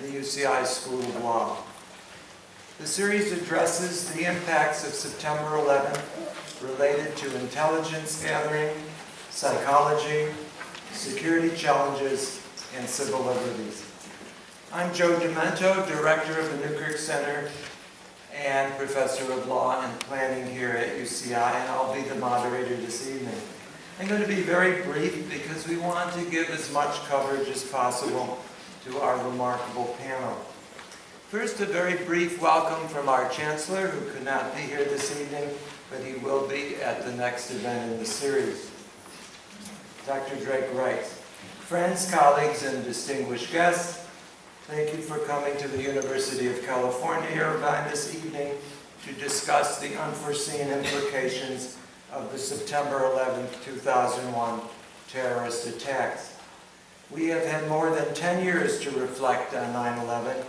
the UCI School of Law. The series addresses the impacts of September 11th related to intelligence gathering, psychology, security challenges, and civil liberties. I'm Joe Demento, Director of the Newkirk Center and Professor of Law and Planning here at UCI, and I'll be the moderator this evening. I'm going to be very brief because we want to give as much coverage as possible to our remarkable panel. First, a very brief welcome from our Chancellor, who could not be here this evening, but he will be at the next event in the series. Dr. Drake writes, friends, colleagues, and distinguished guests, thank you for coming to the University of California, Irvine this evening to discuss the unforeseen implications of the September 11, 2001 terrorist attacks. We have had more than 10 years to reflect on 9/11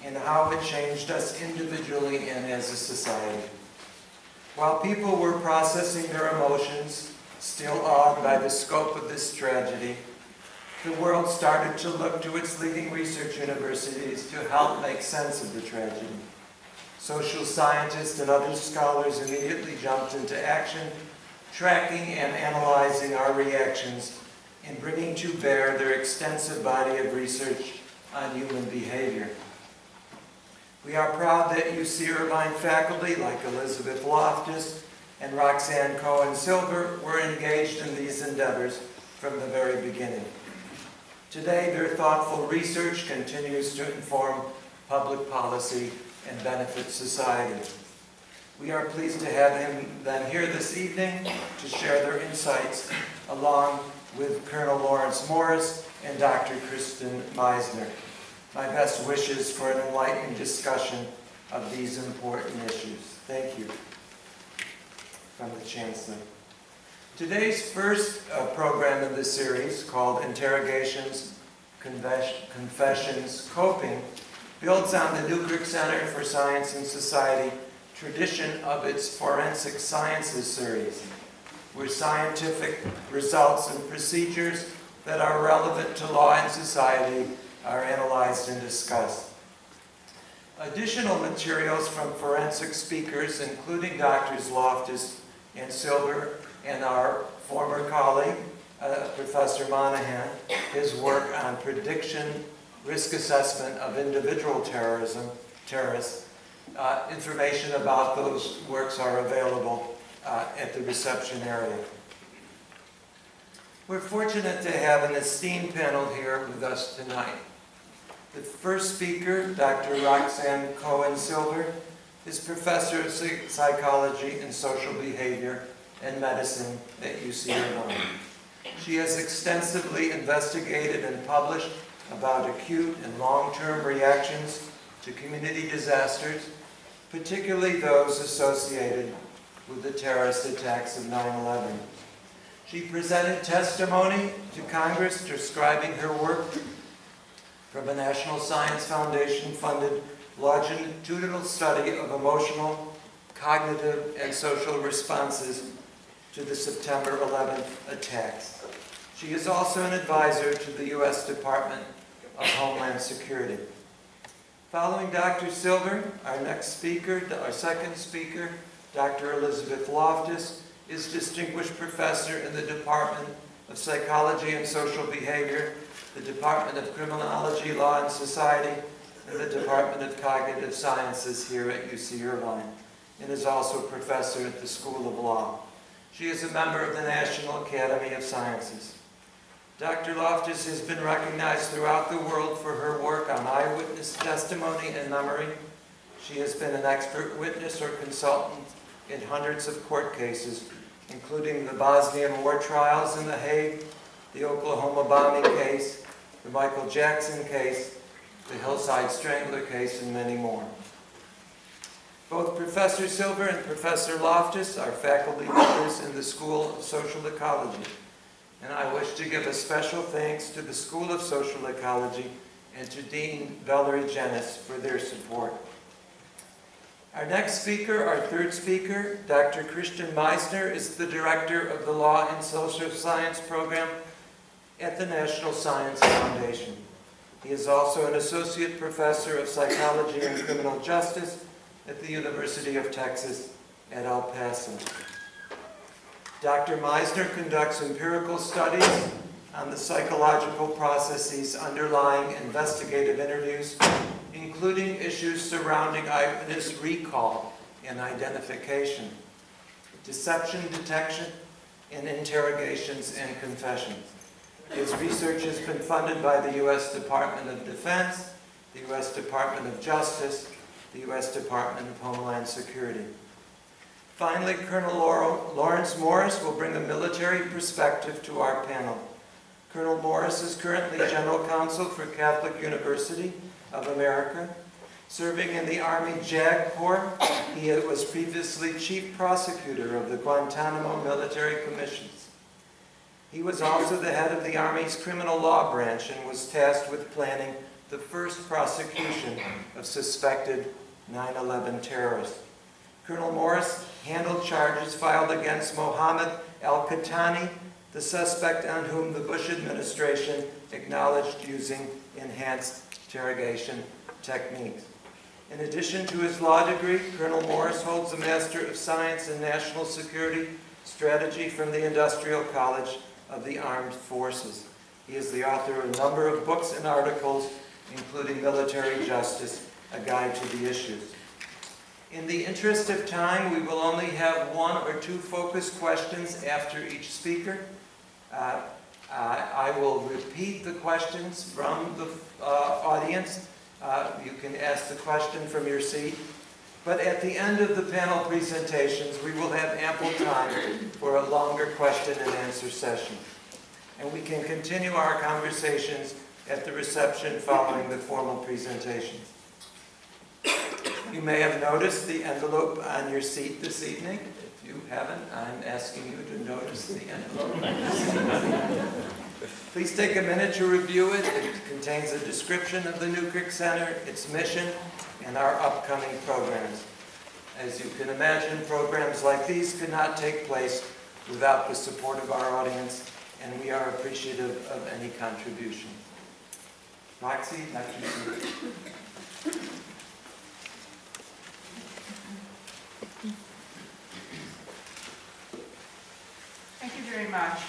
and how it changed us individually and as a society. While people were processing their emotions, still awed by the scope of this tragedy, the world started to look to its leading research universities to help make sense of the tragedy. Social scientists and other scholars immediately jumped into action, tracking and analyzing our reactions and bringing to bear their extensive body of research on human behavior. We are proud that UC Irvine faculty like Elizabeth Loftus and Roxanne Cohen-Silver were engaged in these endeavors from the very beginning. Today, their thoughtful research continues to inform public policy and benefit society. We are pleased to have them here this evening to share their insights along with Colonel Lawrence Morris and Dr. Kristen Meisner. My best wishes for an enlightening discussion of these important issues. Thank you. From the Chancellor. Today's first program in this series, called Interrogations, Confessions, Coping, builds on the Newkirk Center for Science and Society tradition of its Forensic Sciences series, where scientific results and procedures that are relevant to law and society are analyzed and discussed. Additional materials from forensic speakers, including Drs. Loftus and Silver, and our former colleague, Professor Monahan, his work on prediction, risk assessment of individual terrorists. Information about those works are available at the reception area. We're fortunate to have an esteemed panel here with us tonight. The first speaker, Dr. Roxanne Cohen-Silver, is Professor of Psychology and Social Behavior and Medicine at UC Irvine. She has extensively investigated and published about acute and long-term reactions to community disasters, particularly those associated with the terrorist attacks of 9/11. She presented testimony to Congress describing her work from a National Science Foundation-funded longitudinal study of emotional, cognitive, and social responses to the September 11th attacks. She is also an advisor to the U.S. Department of Homeland Security. Following Dr. Silver, our second speaker, Dr. Elizabeth Loftus, is Distinguished Professor in the Department of Psychology and Social Behavior, the Department of Criminology, Law and Society, and the Department of Cognitive Sciences here at UC Irvine, and is also Professor at the School of Law. She is a member of the National Academy of Sciences. Dr. Loftus has been recognized throughout the world for her work on eyewitness testimony and memory. She has been an expert witness or consultant in hundreds of court cases, including the Bosnian war trials in The Hague, the Oklahoma bombing case, the Michael Jackson case, the Hillside Strangler case, and many more. Both Professor Silver and Professor Loftus are faculty members in the School of Social Ecology, and I wish to give a special thanks to the School of Social Ecology and to Dean Valerie Jenis for their support. Our next speaker, our third speaker, Dr. Kristen Meisner, is the Director of the Law and Social Science Program at the National Science Foundation. He is also an associate professor of psychology and criminal justice at the University of Texas at El Paso. Dr. Meisner conducts empirical studies on the psychological processes underlying investigative interviews, including issues surrounding eyewitness recall and identification, deception detection, and interrogations and confessions. His research has been funded by the U.S. Department of Defense, the U.S. Department of Justice, the U.S. Department of Homeland Security. Finally, Colonel Lawrence Morris will bring a military perspective to our panel. Colonel Morris is currently General Counsel for Catholic University of America. Serving in the Army JAG Corps, he was previously Chief Prosecutor of the Guantanamo Military Commissions. He was also the head of the Army's criminal law branch and was tasked with planning the first prosecution of suspected 9/11 terrorists. Colonel Morris handled charges filed against Mohammed al-Qahtani, the suspect on whom the Bush administration acknowledged using enhanced interrogation techniques. In addition to his law degree, Colonel Morris holds a Master of Science in National Security Strategy from the Industrial College of the Armed Forces. He is the author of a number of books and articles, including Military Justice, a Guide to the Issues. In the interest of time, we will only have one or two focused questions after each speaker. I will repeat the questions from the audience. You can ask the question from your seat. But at the end of the panel presentations, we will have ample time for a longer question and answer session. And we can continue our conversations at the reception following the formal presentations. You may have noticed the envelope on your seat this evening. If you haven't, I'm asking you to notice the envelope. Please take a minute to review it. It contains a description of the Newkirk Center, its mission, and our upcoming programs. As you can imagine, programs like these could not take place without the support of our audience, and we are appreciative of any contribution. Roxy, Dr. Thank you very much.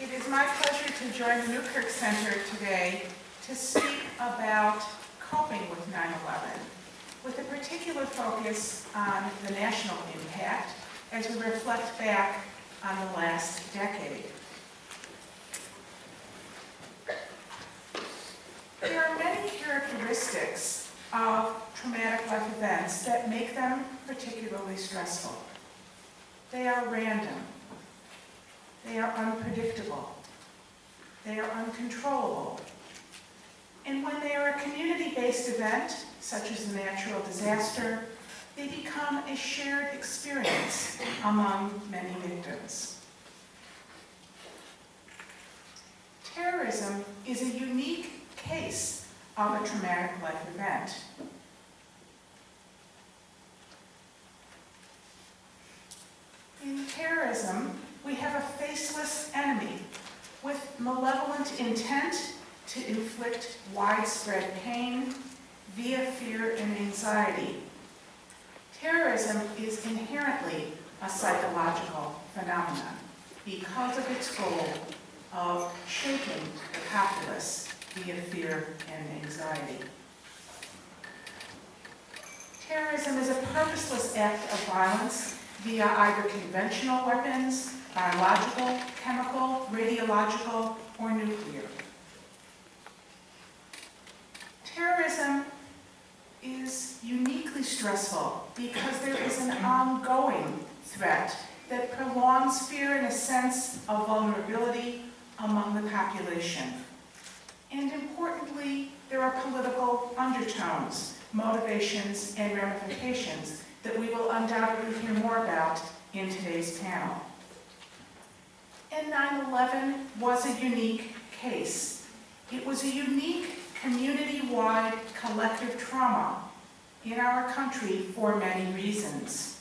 It is my pleasure to join the Newkirk Center today to speak about coping with 9/11, with a particular focus on the national impact as we reflect back on the last decade. There are many characteristics of traumatic life events that make them particularly stressful. They are random. They are unpredictable. They are uncontrollable. And when they are a community-based event, such as a natural disaster, they become a shared experience among many victims. Terrorism is a unique case of a traumatic life event. In terrorism, we have a faceless enemy with malevolent intent to inflict widespread pain via fear and anxiety. Terrorism is inherently a psychological phenomenon because of its goal of shaking the populace via fear and anxiety. Terrorism is a purposeless act of violence via either conventional weapons, biological, chemical, radiological, or nuclear. Terrorism is uniquely stressful because there is an ongoing threat that prolongs fear and a sense of vulnerability among the population. And importantly, there are political undertones, motivations, and ramifications that we will undoubtedly hear more about in today's panel. And 9/11 was a unique case. It was a unique community-wide collective trauma in our country for many reasons.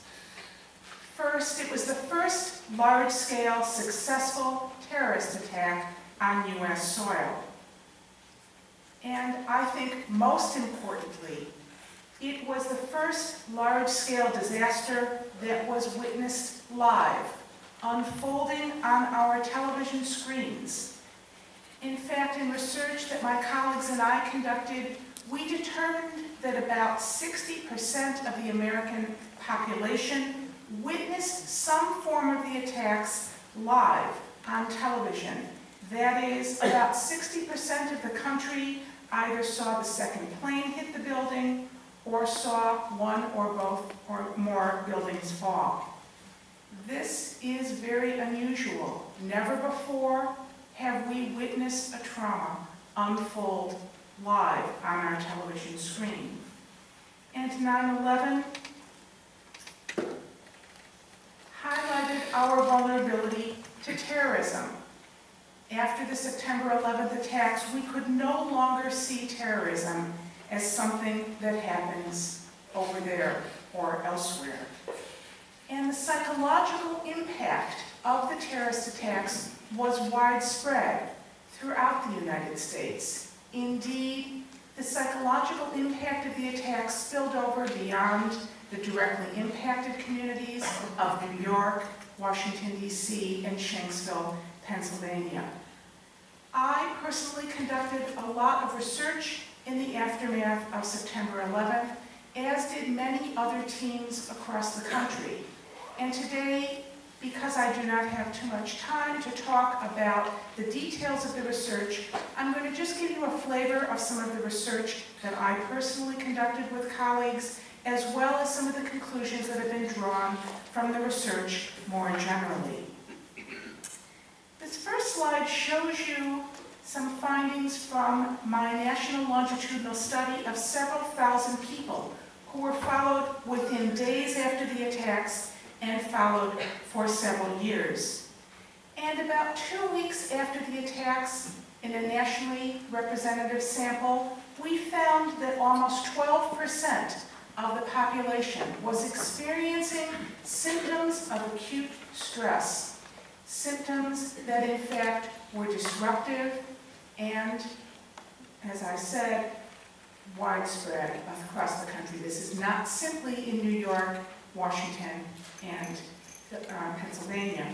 First, it was the first large-scale successful terrorist attack on U.S. soil. And I think most importantly, it was the first large-scale disaster that was witnessed live, unfolding on our television screens. In fact, in research that my colleagues and I conducted, we determined that about 60% of the American population witnessed some form of the attacks live on television. That is, about 60% of the country either saw the second plane hit the building or saw one or both or more buildings fall. This is very unusual. Never before have we witnessed a trauma unfold live on our television screen. And 9/11 highlighted our vulnerability to terrorism. After the September 11th attacks, we could no longer see terrorism as something that happens over there or elsewhere. And the psychological impact of the terrorist attacks was widespread throughout the United States. Indeed, the psychological impact of the attacks spilled over beyond the directly impacted communities of New York, Washington, D.C., and Shanksville, Pennsylvania. I personally conducted a lot of research in the aftermath of September 11th, as did many other teams across the country. And today, because I do not have too much time to talk about the details of the research, I'm going to just give you a flavor of some of the research that I personally conducted with colleagues, as well as some of the conclusions that have been drawn from the research more generally. This first slide shows you some findings from my national longitudinal study of several thousand people who were followed within days after the attacks and followed for several years. And about 2 weeks after the attacks, in a nationally representative sample, we found that almost 12% of the population was experiencing symptoms of acute stress, symptoms that in fact were disruptive and, as I said, widespread across the country. This is not simply in New York, Washington, and Pennsylvania.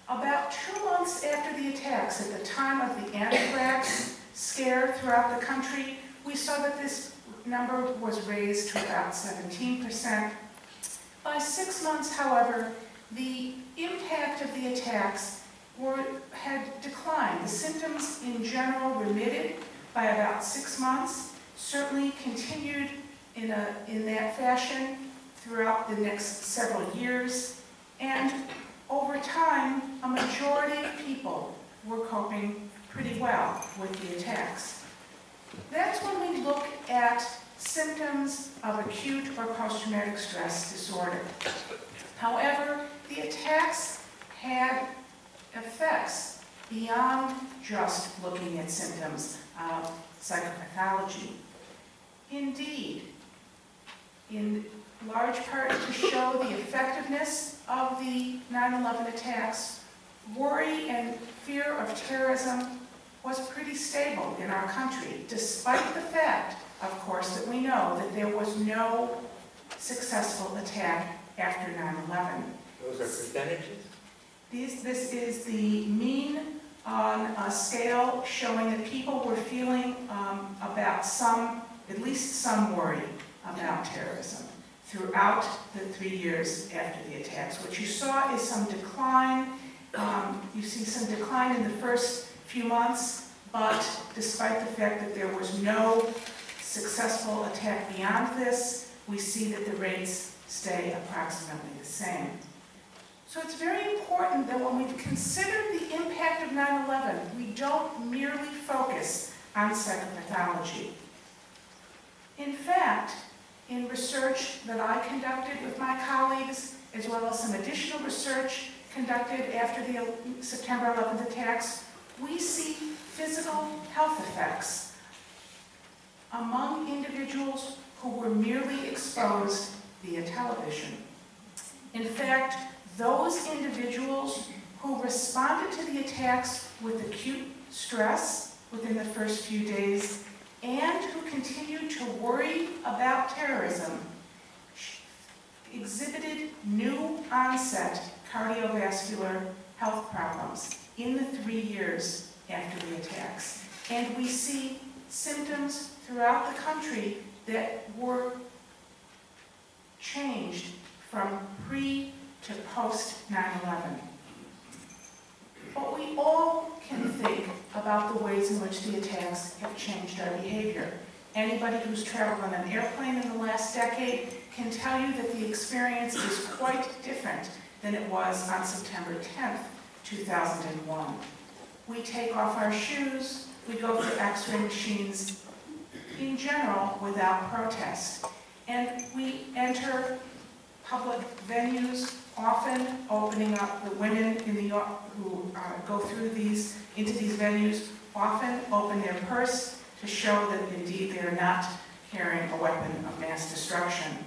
About 2 months after the attacks, at the time of the anthrax scare throughout the country, we saw that this number was raised to about 17%. By 6 months, however, the impact of the attacks had declined. The symptoms in general remitted by about 6 months, certainly continued in that fashion throughout the next several years, and over time, a majority of people were coping pretty well with the attacks. That's when we look at symptoms of acute or post-traumatic stress disorder. However, the attacks had effects beyond just looking at symptoms of psychopathology. Indeed, in large part to show the effectiveness of the 9/11 attacks, worry and fear of terrorism was pretty stable in our country, despite the fact, of course, that we know that there was no successful attack after 9/11. Those are percentages? This is the mean on a scale showing that people were feeling about at least some worry about terrorism throughout the 3 years after the attacks. What you saw is some decline. You see some decline in the first few months, but despite the fact that there was no successful attack beyond this, we see that the rates stay approximately the same. So it's very important that when we consider the impact of 9/11, we don't merely focus on psychopathology. In fact, in research that I conducted with my colleagues, as well as some additional research conducted after the September 11th attacks, we see physical health effects among individuals who were merely exposed via television. In fact, those individuals who responded to the attacks with acute stress within the first few days and who continued to worry about terrorism exhibited new onset cardiovascular health problems in the 3 years after the attacks. And we see symptoms throughout the country that were changed from pre to post 9/11. But we all can think about the ways in which the attacks have changed our behavior. Anybody who's traveled on an airplane in the last decade can tell you that the experience is quite different than it was on September 10th, 2001. We take off our shoes, we go through X-ray machines, in general, without protest. And we enter public venues, often opening up the women who go through into these venues, often open their purse to show that indeed they are not carrying a weapon of mass destruction.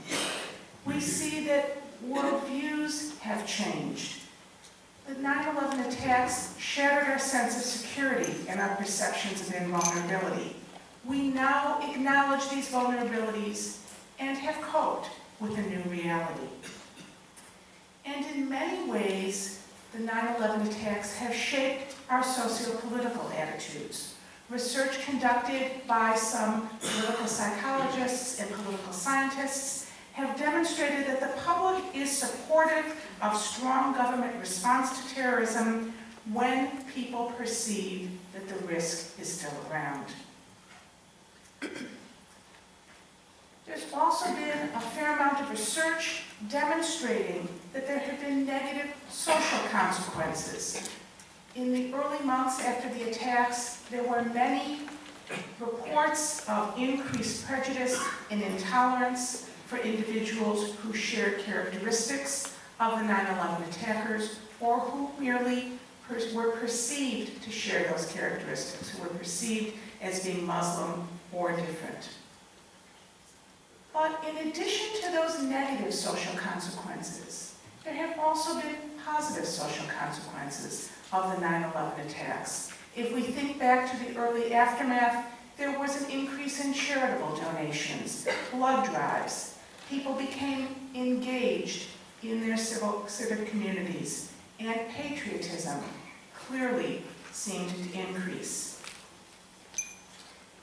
We see that worldviews have changed. The 9/11 attacks shattered our sense of security and our perceptions of invulnerability. We now acknowledge these vulnerabilities and have coped with a new reality. And in many ways, the 9/11 attacks have shaped our socio-political attitudes. Research conducted by some political psychologists and political scientists have demonstrated that the public is supportive of strong government response to terrorism when people perceive that the risk is still around. There's also been a fair amount of research demonstrating that there have been negative social consequences. In the early months after the attacks, there were many reports of increased prejudice and intolerance for individuals who shared characteristics of the 9/11 attackers or who merely were perceived to share those characteristics, who were perceived as being Muslim or different. But in addition to those negative social consequences, there have also been positive social consequences of the 9/11 attacks. If we think back to the early aftermath, there was an increase in charitable donations, blood drives. People became engaged in their civic communities, and patriotism clearly seemed to increase.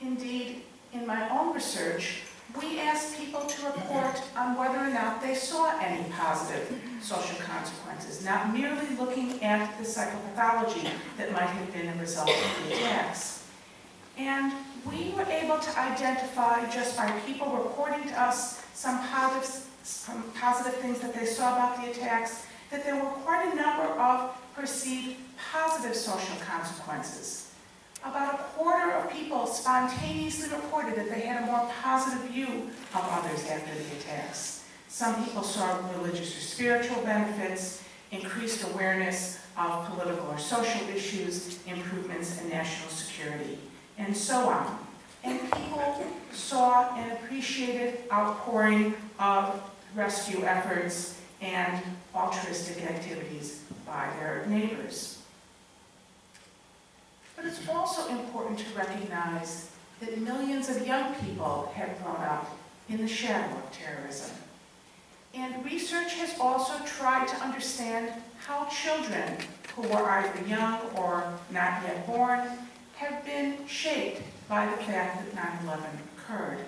Indeed, in my own research, we asked people to report on whether or not they saw any positive social consequences, not merely looking at the psychopathology that might have been a result of the attacks. And we were able to identify, just by people reporting to us some positive things that they saw about the attacks, that there were quite a number of perceived positive social consequences. About a quarter of people spontaneously reported that they had a more positive view of others after the attacks. Some people saw religious or spiritual benefits, increased awareness of political or social issues, improvements in national security, and so on. And people saw and appreciated outpouring of rescue efforts and altruistic activities by their neighbors. But it's also important to recognize that millions of young people have grown up in the shadow of terrorism. And research has also tried to understand how children who were either young or not yet born have been shaped by the fact that 9/11 occurred.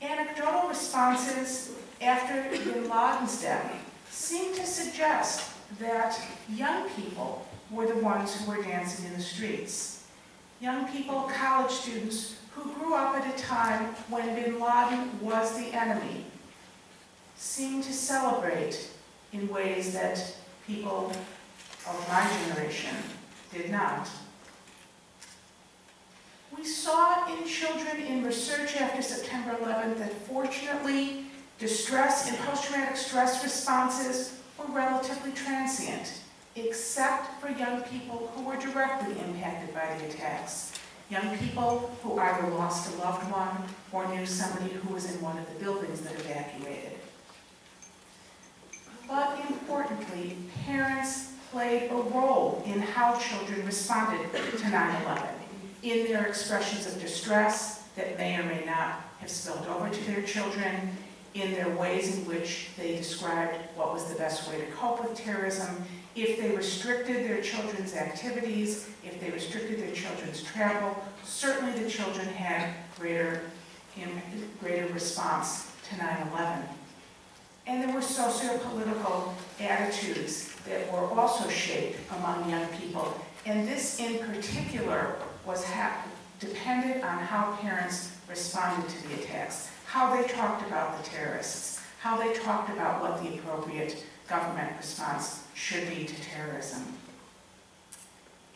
Anecdotal responses after bin Laden's death seem to suggest that young people were the ones who were dancing in the streets. Young people, college students, who grew up at a time when bin Laden was the enemy, seem to celebrate in ways that people of my generation did not. We saw in children in research after September 11th that fortunately distress and post-traumatic stress responses were relatively transient, except for young people who were directly impacted by the attacks. Young people who either lost a loved one or knew somebody who was in one of the buildings that evacuated. But importantly, parents played a role in how children responded to 9/11. in their expressions of distress that may or may not have spilled over to their children, in their ways in which they described what was the best way to cope with terrorism, if they restricted their children's activities, if they restricted their children's travel. Certainly the children had greater response to 9/11. And there were socio-political attitudes that were also shaped among young people. And this in particular was depended on how parents responded to the attacks, how they talked about the terrorists, how they talked about what the appropriate government response should be to terrorism.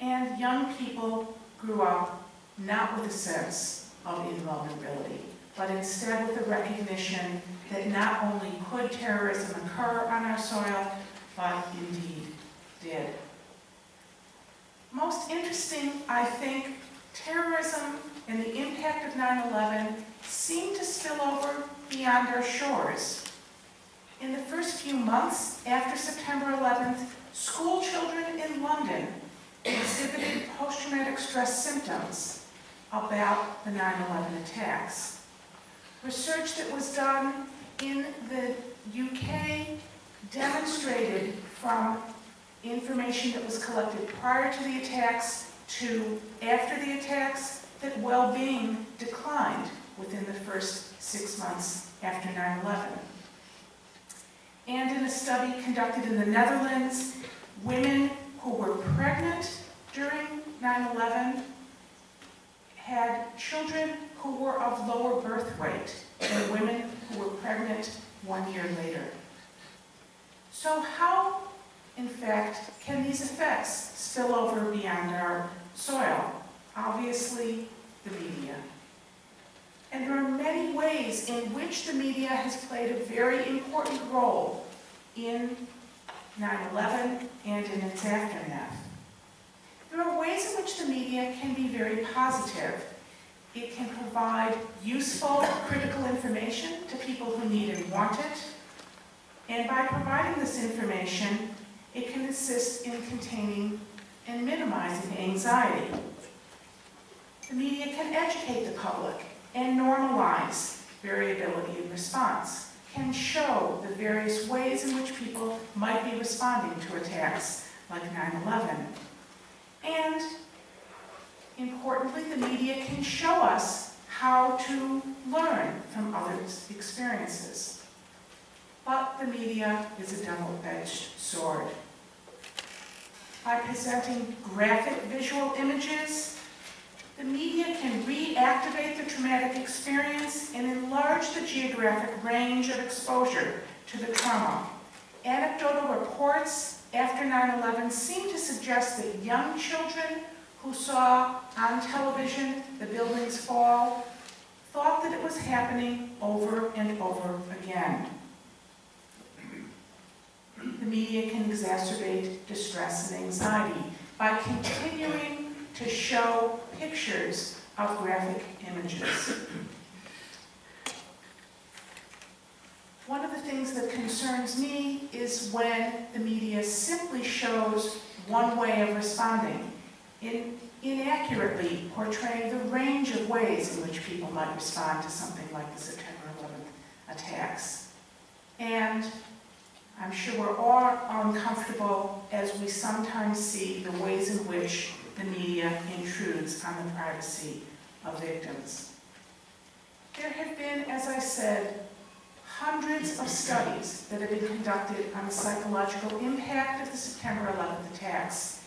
And young people grew up not with a sense of invulnerability, but instead with the recognition that not only could terrorism occur on our soil, but indeed did. Most interesting, I think, terrorism and the impact of 9/11 seemed to spill over beyond our shores. In the first few months after September 11th, school children in London exhibited post-traumatic stress symptoms about the 9/11 attacks. Research that was done in the UK demonstrated from information that was collected prior to the attacks to after the attacks that well-being declined within the first 6 months after 9/11. And in a study conducted in the Netherlands, women who were pregnant during 9/11 had children who were of lower birth weight than women who were pregnant 1 year later. So how, in fact, can these effects spill over beyond our soil? Obviously, the media. And there are many ways in which the media has played a very important role in 9/11 and in its aftermath. There are ways in which the media can be very positive. It can provide useful, critical information to people who need and want it. And by providing this information, it can assist in containing and minimizing anxiety. The media can educate the public and normalize variability in response, can show the various ways in which people might be responding to attacks like 9/11. And importantly, the media can show us how to learn from others' experiences. But the media is a double-edged sword. By presenting graphic visual images, the media can reactivate the traumatic experience and enlarge the geographic range of exposure to the trauma. Anecdotal reports after 9/11 seem to suggest that young children who saw on television the buildings fall thought that it was happening over and over again. The media can exacerbate distress and anxiety by continuing to show pictures of graphic images. One of the things that concerns me is when the media simply shows one way of responding, inaccurately portraying the range of ways in which people might respond to something like the September 11th attacks. And I'm sure we're all uncomfortable as we sometimes see the ways in which the media intrudes on the privacy of victims. There have been, as I said, hundreds of studies that have been conducted on the psychological impact of the September 11th attacks.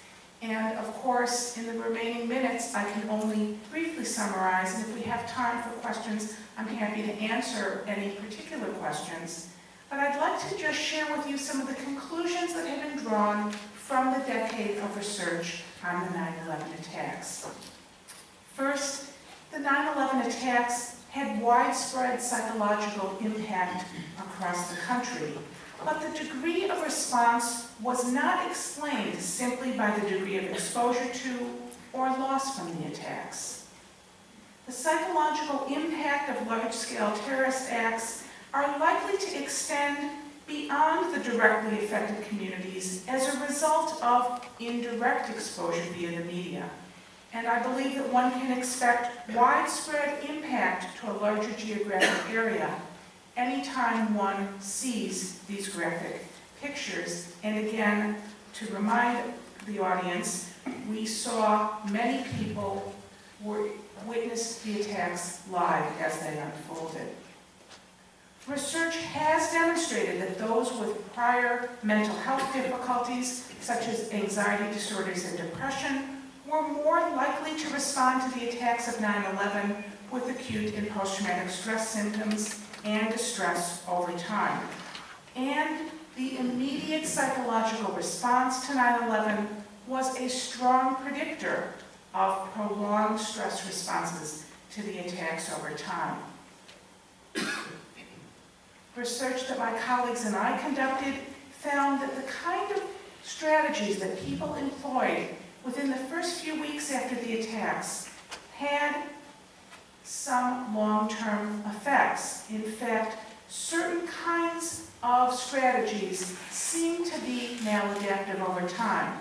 And of course, in the remaining minutes, I can only briefly summarize, and if we have time for questions, I'm happy to answer any particular questions. But I'd like to just share with you some of the conclusions that have been drawn from the decade of research on the 9/11 attacks. First, the 9/11 attacks had widespread psychological impact across the country, but the degree of response was not explained simply by the degree of exposure to or loss from the attacks. The psychological impact of large-scale terrorist acts are likely to extend beyond the directly affected communities as a result of indirect exposure via the media. And I believe that one can expect widespread impact to a larger geographic area anytime one sees these graphic pictures. And again, to remind the audience, we saw many people witness the attacks live as they unfolded. Research has demonstrated that those with prior mental health difficulties, such as anxiety disorders and depression, were more likely to respond to the attacks of 9/11 with acute and post-traumatic stress symptoms and distress over time. And the immediate psychological response to 9/11 was a strong predictor of prolonged stress responses to the attacks over time. Research that my colleagues and I conducted found that the kind of strategies that people employed within the first few weeks after the attacks had some long-term effects. In fact, certain kinds of strategies seem to be maladaptive over time.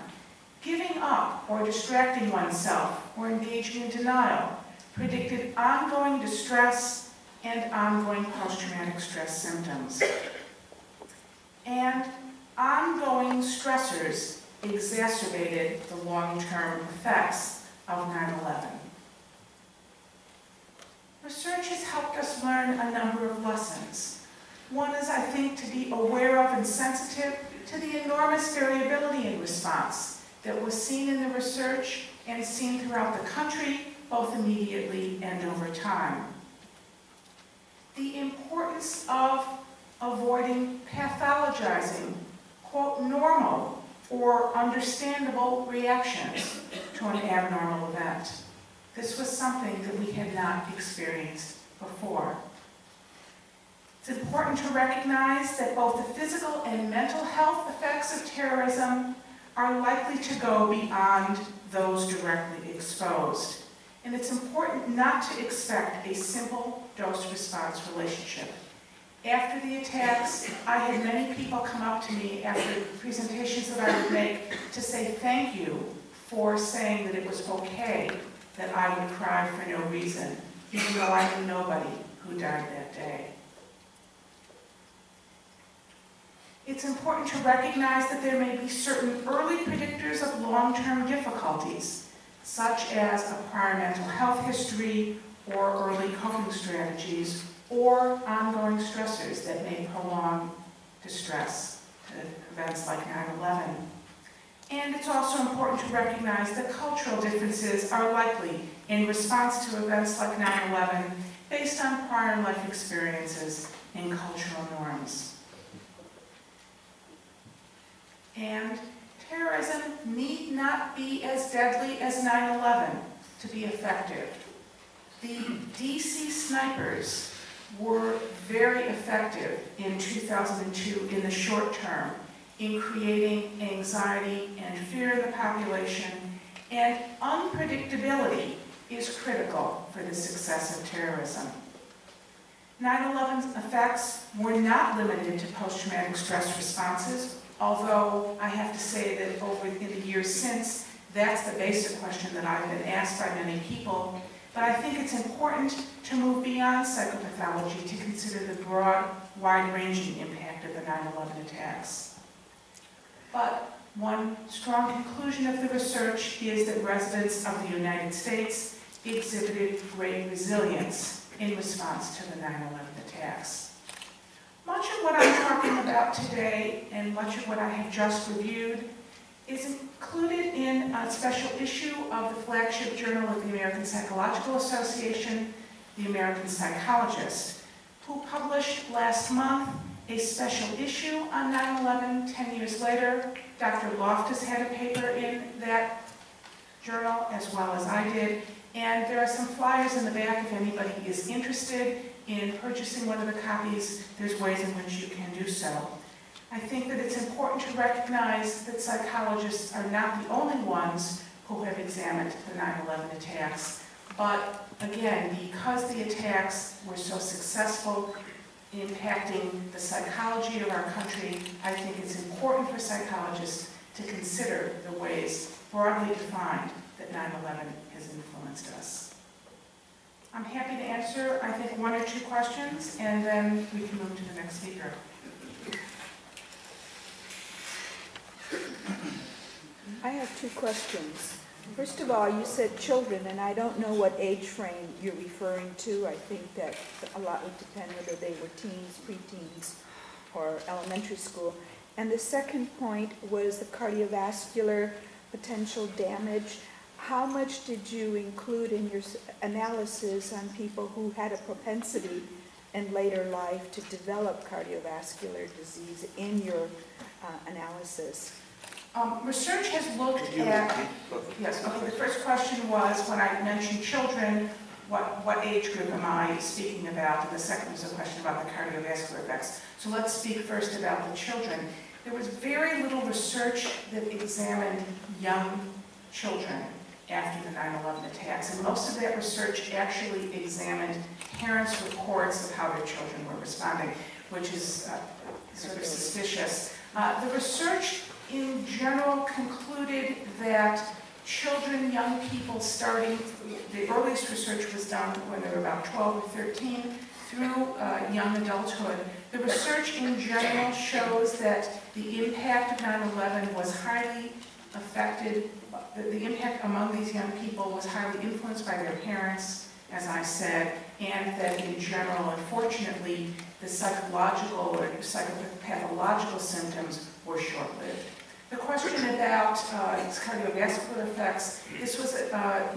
Giving up or distracting oneself or engaging in denial predicted ongoing distress and ongoing post-traumatic stress symptoms. And ongoing stressors exacerbated the long-term effects of 9/11. Research has helped us learn a number of lessons. One is, I think, to be aware of and sensitive to the enormous variability in response that was seen in the research and seen throughout the country, both immediately and over time. The importance of avoiding pathologizing, quote, normal or understandable reactions to an abnormal event. This was something that we had not experienced before. It's important to recognize that both the physical and mental health effects of terrorism are likely to go beyond those directly exposed. And it's important not to expect a simple dose-response relationship. After the attacks, I had many people come up to me after presentations that I would make to say thank you for saying that it was okay that I would cry for no reason, even though I knew nobody who died that day. It's important to recognize that there may be certain early predictors of long-term difficulties, such as a prior mental health history or early coping strategies or ongoing stressors that may prolong distress to events like 9/11. And it's also important to recognize that cultural differences are likely in response to events like 9/11 based on prior life experiences and cultural norms. And terrorism need not be as deadly as 9/11 to be effective. The DC snipers were very effective in 2002 in the short term in creating anxiety and fear in the population, and unpredictability is critical for the success of terrorism. 9/11's effects were not limited to post-traumatic stress responses, although I have to say that over in the years since, that's the basic question that I've been asked by many people. But I think it's important to move beyond psychopathology to consider the broad, wide-ranging impact of the 9/11 attacks. But one strong conclusion of the research is that residents of the United States exhibited great resilience in response to the 9/11 attacks. Much of what I'm talking about today and much of what I have just reviewed is included in a special issue of the flagship journal of the American Psychological Association, The American Psychologist, who published last month a special issue on 9/11. 10 years later, Dr. Loftus had a paper in that journal as well as I did, and there are some flyers in the back if anybody is interested in purchasing one of the copies. There's ways in which you can do so. I think that it's important to recognize that psychologists are not the only ones who have examined the 9/11 attacks, but again, because the attacks were so successful in impacting the psychology of our country, I think it's important for psychologists to consider the ways broadly defined that 9/11 has influenced us. I'm happy to answer, I think, one or two questions, and then we can move to the next speaker. I have two questions. First of all, you said children, and I don't know what age frame you're referring to. I think that a lot would depend whether they were teens, preteens, or elementary school. And the second point was the cardiovascular potential damage. How much did you include in your analysis on people who had a propensity in later life to develop cardiovascular disease in your analysis? Research has looked at, yes, okay, the first question was, when I mentioned children, what age group am I speaking about? And the second was a question about the cardiovascular effects. So let's speak first about the children. There was very little research that examined young children after the 9/11 attacks, and most of that research actually examined parents' reports of how their children were responding, which is sort of suspicious. The research in general concluded that children, young people starting, the earliest research was done when they were about 12 or 13 through young adulthood. The research in general shows that the impact of 9/11 was highly affected, the impact among these young people was highly influenced by their parents, as I said, and that in general, unfortunately, the psychological or psychopathological symptoms were short-lived. The question about its cardiovascular effects, this was,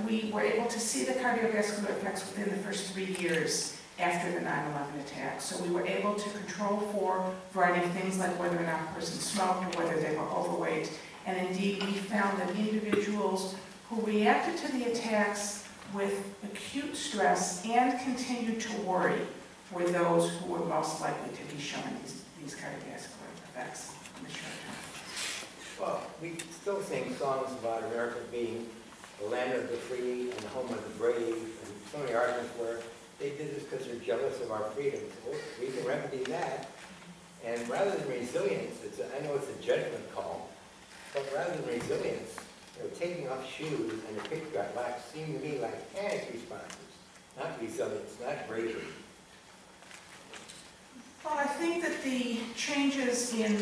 we were able to see the cardiovascular effects within the first 3 years after the 9/11 attack. So we were able to control for a variety of things like whether or not a person smoked or whether they were overweight. And indeed, we found that individuals who reacted to the attacks with acute stress and continued to worry were those who were most likely to be showing these cardiovascular effects in the short term. Well, we still sing songs about America being the land of the free and the home of the brave, and so many arguments where they did this because they're jealous of our freedoms. Well, we can remedy that, and rather than resilience, I know it's a judgment call, but rather than resilience, taking off shoes and a pick-up lax seem to me like panic responses, not resilience, not bravery. Well, I think that the changes in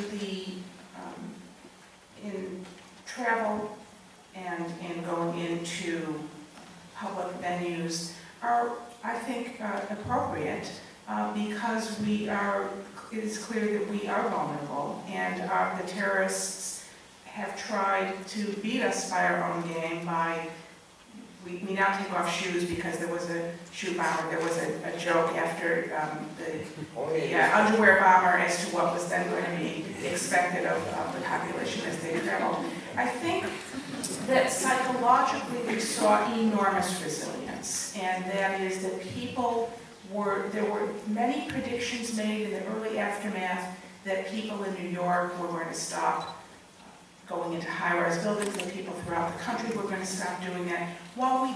travel and in going into public venues are, I think, appropriate because it is clear that we are vulnerable, and the terrorists have tried to beat us by our own game by, we now take off shoes because there was a shoe bomber. There was a joke after the underwear bomber as to what was then going to be expected of the population as they traveled. I think that psychologically we saw enormous resilience, and that is that there were many predictions made in the early aftermath that people in New York were going to stop going into high-rise buildings, and people throughout the country were going to stop doing that, while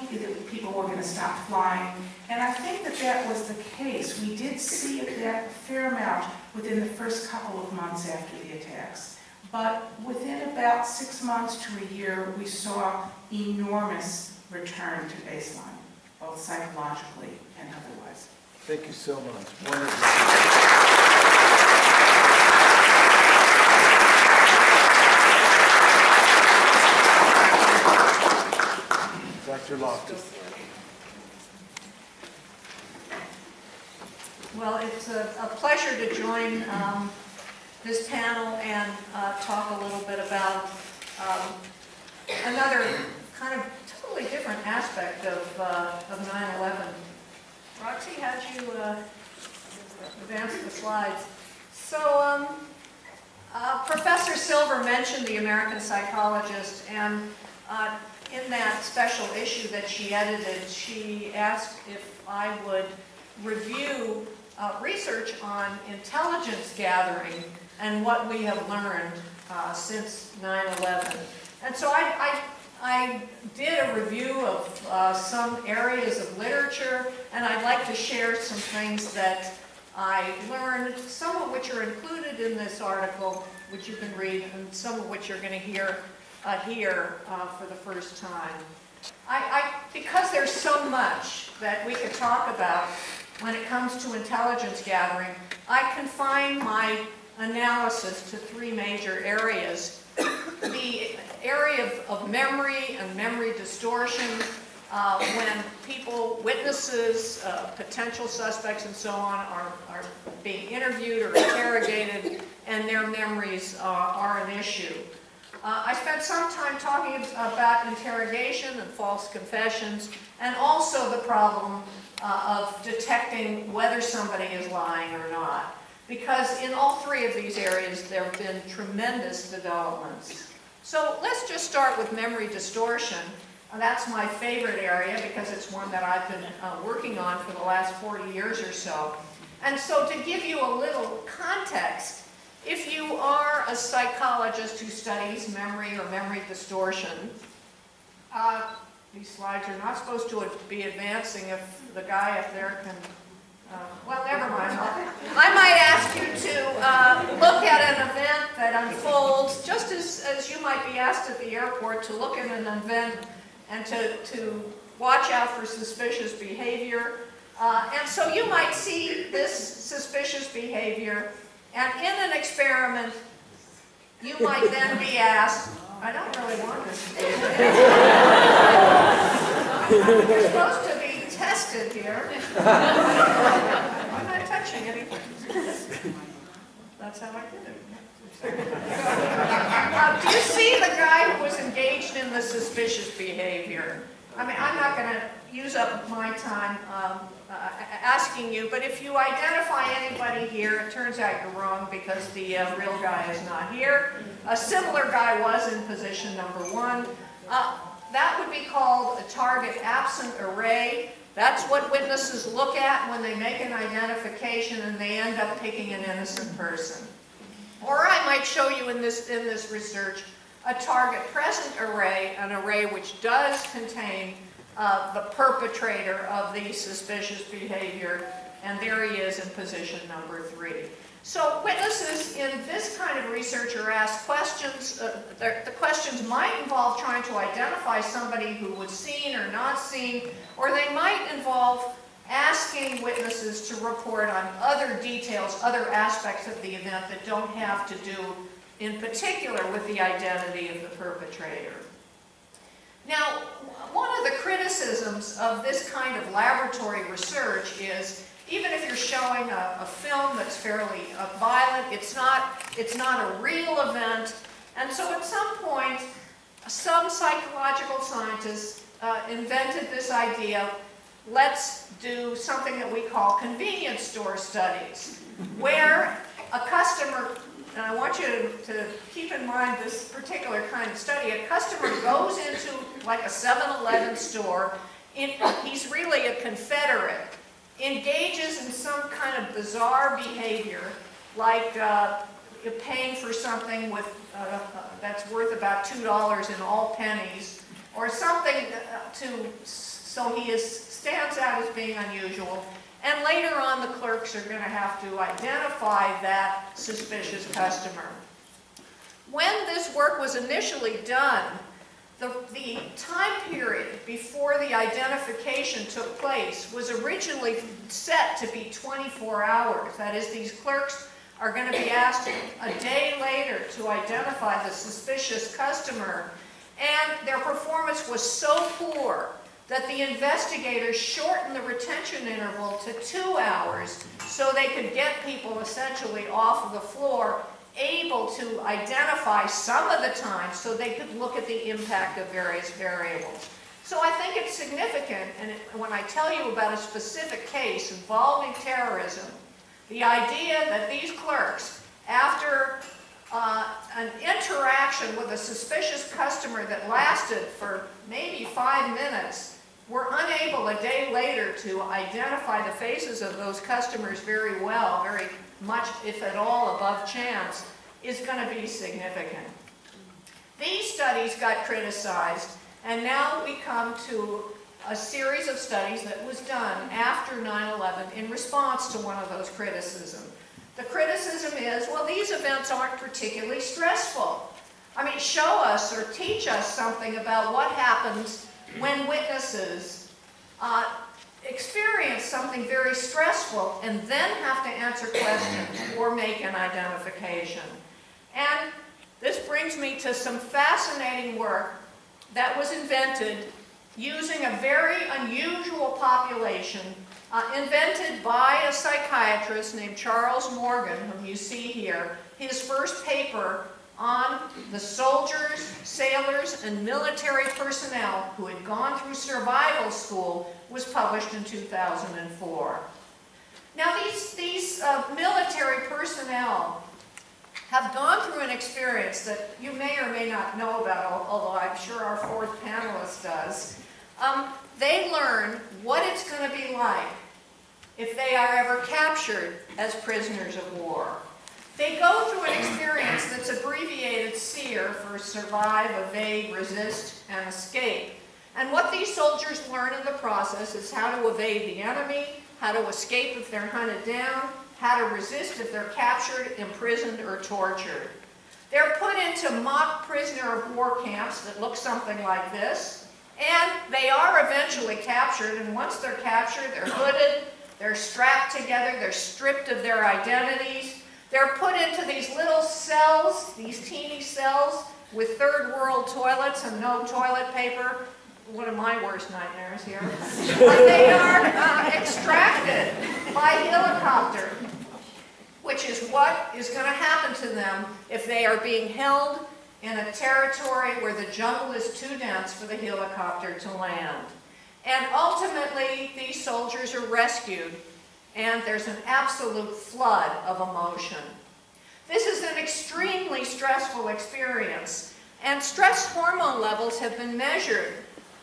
people were going to stop flying. And I think that that was the case. We did see that a fair amount within the first couple of months after the attacks. But within about 6 months to a year, we saw enormous return to baseline, both psychologically and otherwise. Thank you so much. Wonderful. Dr. Loftus. Well, it's a pleasure to join this panel and talk a little bit about another kind of totally different aspect of 9/11. Roxy, how'd you advance the slides? So Professor Silver mentioned the American psychologist, and in that special issue that she edited, she asked if I would review research on intelligence gathering and what we have learned since 9/11. And so I did a review of some areas of literature, and I'd like to share some things that I learned, some of which are included in this article, which you can read, and some of which you're going to hear here for the first time. Because there's so much that we could talk about when it comes to intelligence gathering, I confine my analysis to three major areas. The area of memory and memory distortion, when people, witnesses, potential suspects and so on are being interviewed or interrogated and their memories are an issue. I spent some time talking about interrogation and false confessions, and also the problem of detecting whether somebody is lying or not. Because in all three of these areas, there have been tremendous developments. So let's just start with memory distortion. That's my favorite area because it's one that I've been working on for the last 40 years or so. And so to give you a little context, if you are a psychologist who studies memory or memory distortion, these slides are not supposed to be advancing if the guy up there can, well, never mind. I might ask you to look at an event that unfolds, just as you might be asked at the airport to look at an event and to watch out for suspicious behavior. And so you might see this suspicious behavior, and in an experiment, you might then be asked, I don't really want this to be. You're supposed to be tested here. I'm not touching anything. That's how I did it. Do you see the guy who was engaged in the suspicious behavior? I mean, I'm not going to use up my time asking you, but if you identify anybody here, it turns out you're wrong because the real guy is not here. A similar guy was in position number 1. That would be called a target absent array. That's what witnesses look at when they make an identification and they end up picking an innocent person. Or I might show you in this research a target present array, an array which does contain the perpetrator of the suspicious behavior, and there he is in position number 3. So witnesses in this kind of research are asked questions. The questions might involve trying to identify somebody who was seen or not seen, or they might involve asking witnesses to report on other details, other aspects of the event that don't have to do in particular with the identity of the perpetrator. Now, one of the criticisms of this kind of laboratory research is, even if you're showing a film that's fairly violent, it's not a real event, and so at some point, some psychological scientists invented this idea, let's do something that we call convenience store studies, where a customer, and I want you to keep in mind this particular kind of study, a customer goes into like a 7-Eleven store, he's really a Confederate, engages in some kind of bizarre behavior, like paying for something with that's worth about $2 in all pennies, or something so he stands out as being unusual. And later on, the clerks are going to have to identify that suspicious customer. When this work was initially done, the time period before the identification took place was originally set to be 24 hours. That is, these clerks are going to be asked a day later to identify the suspicious customer, and their performance was so poor that the investigators shortened the retention interval to 2 hours so they could get people essentially off of the floor, able to identify some of the time so they could look at the impact of various variables. So I think it's significant, and when I tell you about a specific case involving terrorism, the idea that these clerks, after an interaction with a suspicious customer that lasted for maybe 5 minutes, were unable a day later to identify the faces of those customers very well, very much, if at all, above chance, is going to be significant. These studies got criticized, and now we come to a series of studies that was done after 9/11 in response to one of those criticisms. The criticism is, well, these events aren't particularly stressful. I mean, show us or teach us something about what happens when witnesses experience something very stressful and then have to answer questions or make an identification. And this brings me to some fascinating work that was invented using a very unusual population, invented by a psychiatrist named Charles Morgan, whom you see here. His first paper on the soldiers, sailors, and military personnel who had gone through survival school was published in 2004. Now these military personnel have gone through an experience that you may or may not know about, although I'm sure our fourth panelist does. They learn what it's going to be like if they are ever captured as prisoners of war. They go through an experience that's abbreviated SEER for survive, evade, resist, and escape. And what these soldiers learn in the process is how to evade the enemy, how to escape if they're hunted down, how to resist if they're captured, imprisoned, or tortured. They're put into mock prisoner of war camps that look something like this, and they are eventually captured, and once they're captured, they're hooded, they're strapped together, they're stripped of their identities, they're put into these little cells, these teeny cells, with third world toilets and no toilet paper. One of my worst nightmares here. They are extracted by helicopter, which is what is going to happen to them if they are being held in a territory where the jungle is too dense for the helicopter to land. And ultimately, these soldiers are rescued, and there's an absolute flood of emotion. This is an extremely stressful experience, and stress hormone levels have been measured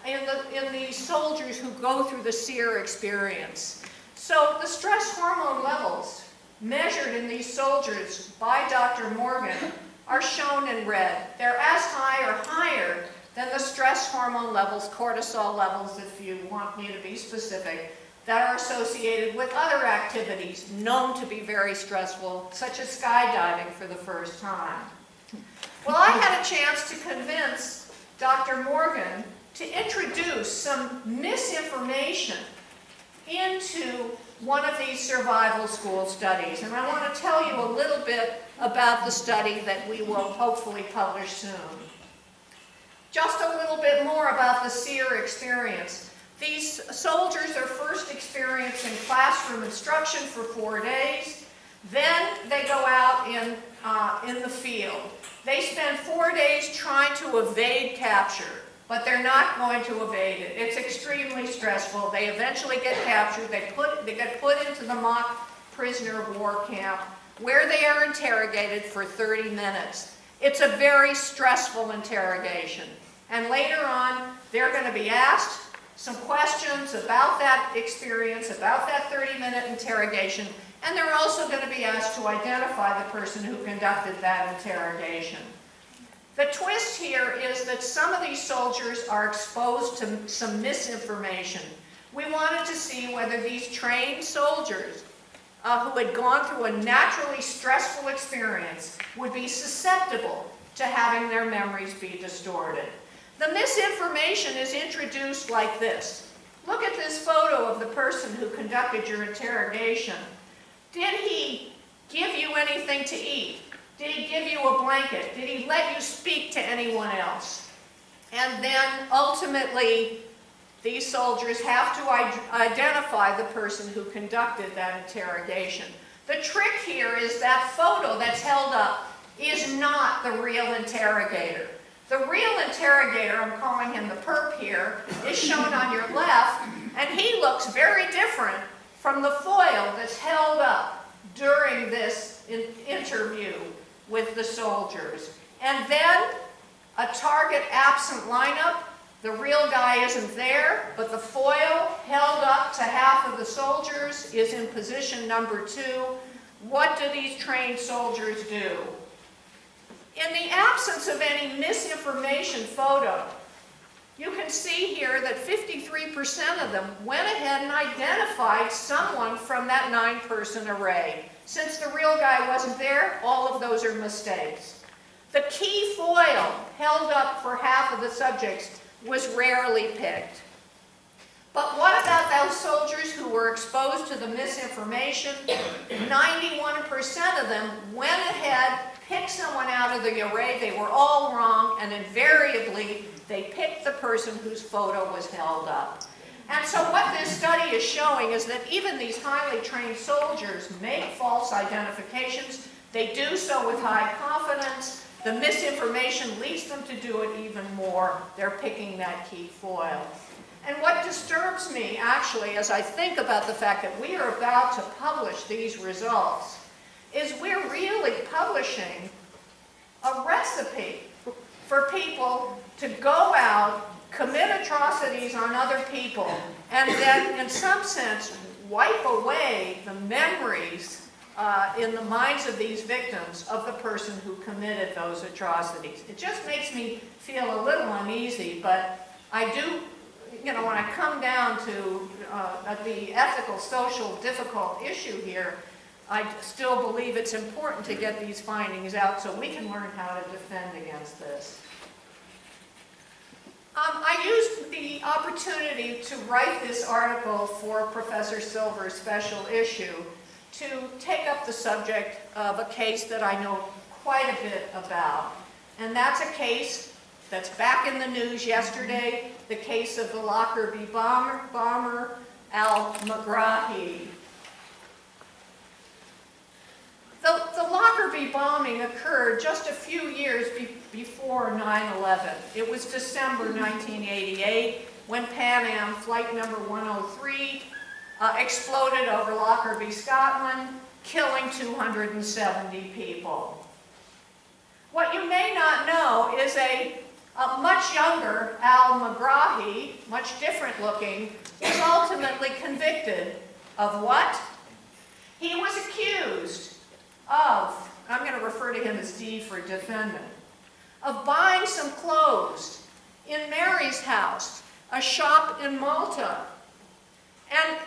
in the soldiers who go through the SEER experience. So the stress hormone levels measured in these soldiers by Dr. Morgan are shown in red. They're as high or higher than the stress hormone levels, cortisol levels, if you want me to be specific, that are associated with other activities known to be very stressful, such as skydiving for the first time. Well, I had a chance to convince Dr. Morgan to introduce some misinformation into one of these survival school studies. And I want to tell you a little bit about the study that we will hopefully publish soon. Just a little bit more about the SEER experience. These soldiers are first experiencing classroom instruction for 4 days. Then they go out in the field. They spend 4 days trying to evade capture, but they're not going to evade it. It's extremely stressful. They eventually get captured. They get put into the mock prisoner of war camp, where they are interrogated for 30 minutes. It's a very stressful interrogation. And later on, they're going to be asked some questions about that experience, about that 30-minute interrogation, and they're also going to be asked to identify the person who conducted that interrogation. The twist here is that some of these soldiers are exposed to some misinformation. We wanted to see whether these trained soldiers who had gone through a naturally stressful experience would be susceptible to having their memories be distorted. The misinformation is introduced like this. Look at this photo of the person who conducted your interrogation. Did he give you anything to eat? Did he give you a blanket? Did he let you speak to anyone else? And then ultimately, these soldiers have to identify the person who conducted that interrogation. The trick here is that photo that's held up is not the real interrogator. The real interrogator, I'm calling him the perp here, is shown on your left, and he looks very different from the foil that's held up during this interview with the soldiers. And then a target absent lineup. The real guy isn't there, but the foil held up to half of the soldiers is in position number 2. What do these trained soldiers do? In the absence of any misinformation photo, you can see here that 53% of them went ahead and identified someone from that 9-person array. Since the real guy wasn't there, all of those are mistakes. The key foil held up for half of the subjects was rarely picked. But what about those soldiers who were exposed to the misinformation? 91% of them went ahead, picked someone out of the array. They were all wrong, and invariably, they picked the person whose photo was held up. And so what this study is showing is that even these highly trained soldiers make false identifications. They do so with high confidence. The misinformation leads them to do it even more. They're picking that key foil. And what disturbs me, actually, as I think about the fact that we are about to publish these results, is we're really publishing a recipe for people to go out, commit atrocities on other people, and then, in some sense, wipe away the memories in the minds of these victims of the person who committed those atrocities. It just makes me feel a little uneasy, but I do, you know, when I come down to the ethical, social, difficult issue here, I still believe it's important to get these findings out so we can learn how to defend against this. I used the opportunity to write this article for Professor Silver's special issue to take up the subject of a case that I know quite a bit about. And that's a case that's back in the news yesterday, the case of the Lockerbie bomber al-Megrahi. The Lockerbie bombing occurred just a few years before 9/11. It was December 1988 when Pan Am Flight number 103 exploded over Lockerbie, Scotland, killing 270 people. What you may not know is a much younger al-Megrahi, much different looking, was ultimately convicted of what? He was accused of, I'm going to refer to him as D for defendant, of buying some clothes in Mary's house, a shop in Malta. And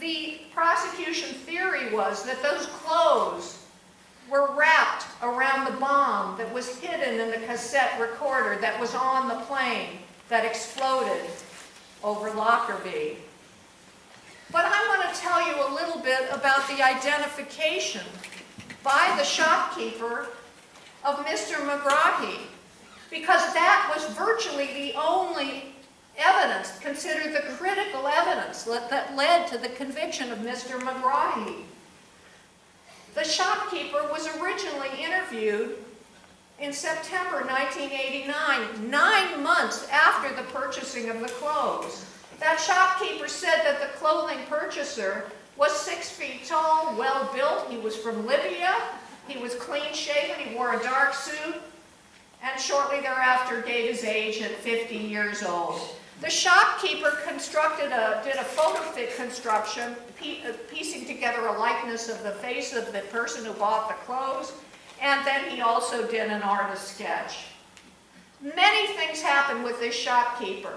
the prosecution theory was that those clothes were wrapped around the bomb that was hidden in the cassette recorder that was on the plane that exploded over Lockerbie. But I want to tell you a little bit about the identification by the shopkeeper of Mr. Megrahi, because that was virtually the only evidence, considered the critical evidence that led to the conviction of Mr. Megrahi. The shopkeeper was originally interviewed in September 1989, 9 months after the purchasing of the clothes. That shopkeeper said that the clothing purchaser was 6 feet tall, well-built. He was from Libya. He was clean-shaven. He wore a dark suit. And shortly thereafter gave his age at 50 years old. The shopkeeper did a photo fit construction, piecing together a likeness of the face of the person who bought the clothes, and then he also did an artist sketch. Many things happened with this shopkeeper.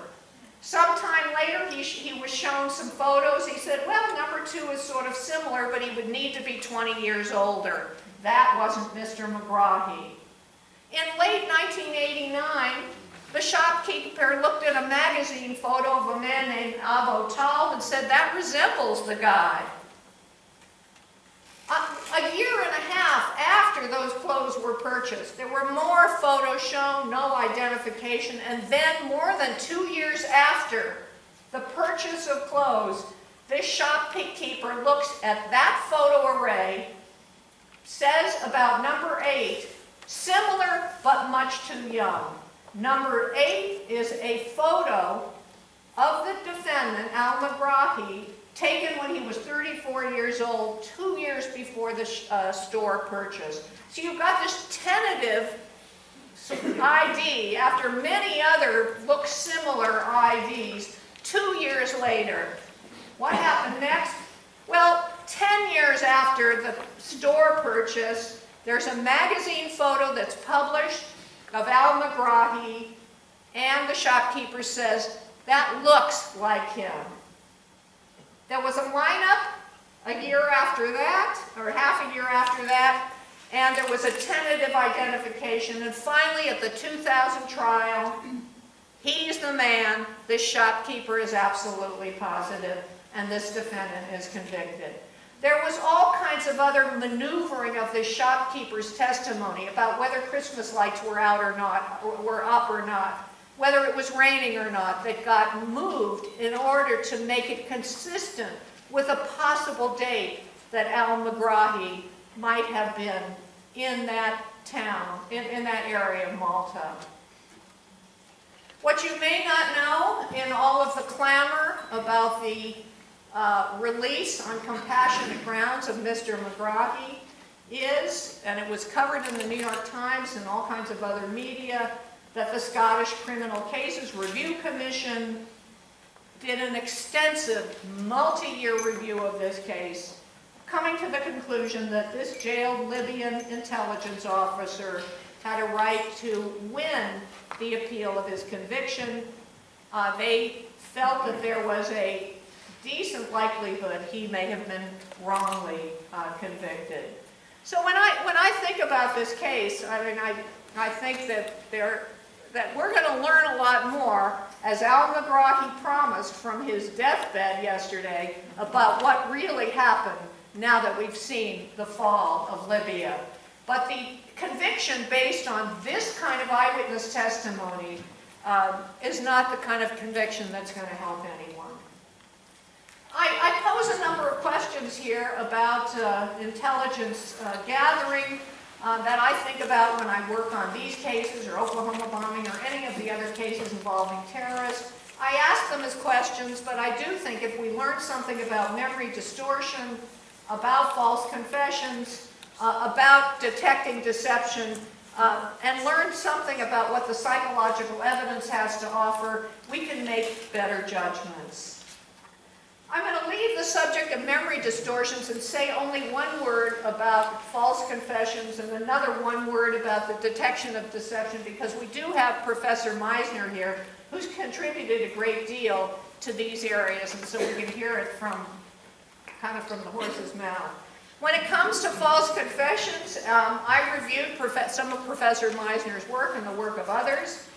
Sometime later, he was shown some photos. He said, well, number 2 is sort of similar, but he would need to be 20 years older. That wasn't Mr. Megrahi. In late 1989, the shopkeeper looked at a magazine photo of a man named Abu Talib and said, that resembles the guy. A year and a half after those clothes were purchased, there were more photos shown, no identification, and then more than 2 years after the purchase of clothes, this shopkeeper looks at that photo array, says about number 8, similar but much too young. Number 8 is a photo of the defendant, al-Megrahi, taken when he was 34 years old, 2 years before the store purchase. So you've got this tentative ID after many other look similar IDs 2 years later. What happened next? Well, 10 years after the store purchase, there's a magazine photo that's published of al-Megrahi, and the shopkeeper says, that looks like him. There was a lineup a year after that, or half a year after that, and there was a tentative identification, and finally at the 2000 trial, He's the man. This shopkeeper is absolutely positive, and this defendant is convicted. There was all kinds of other maneuvering of this shopkeeper's testimony about whether Christmas lights were out or not, or were up or not, whether it was raining or not, that got moved in order to make it consistent with a possible date that Al McGrahy might have been in that town, in that area of Malta. What you may not know in all of the clamor about the release on compassionate grounds of Mr. McGrahy is, and it was covered in the New York Times and all kinds of other media, that the Scottish Criminal Cases Review Commission did an extensive multi-year review of this case, coming to the conclusion that this jailed Libyan intelligence officer had a right to win the appeal of his conviction. They felt that there was a decent likelihood he may have been wrongly convicted. So when I think about this case, I mean, I think that we're going to learn a lot more, as Al McGrahy promised from his deathbed yesterday, about what really happened now that we've seen the fall of Libya. But the conviction based on this kind of eyewitness testimony is not the kind of conviction that's going to help anyone. I pose a number of questions here about intelligence gathering that I think about when I work on these cases, or Oklahoma bombing, or any of the other cases involving terrorists. I ask them as questions, but I do think if we learn something about memory distortion, about false confessions, about detecting deception, and learn something about what the psychological evidence has to offer, we can make better judgments. I'm going to leave the subject of memory distortions and say only one word about false confessions and another one word about the detection of deception, because we do have Professor Meisner here, who's contributed a great deal to these areas, and so we can hear it from the horse's mouth. When it comes to false confessions, I reviewed some of Professor Meisner's work and the work of others.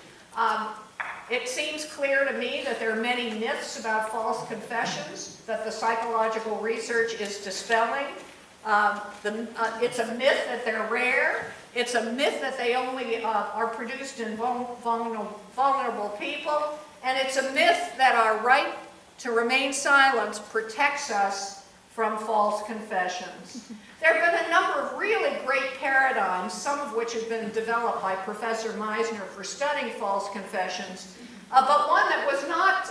It seems clear to me that there are many myths about false confessions that the psychological research is dispelling. It's a myth that they're rare. It's a myth that they only are produced in vulnerable people. And it's a myth that our right to remain silent protects us from false confessions. There have been a number of really great paradigms, some of which have been developed by Professor Meisner for studying false confessions, but one that was not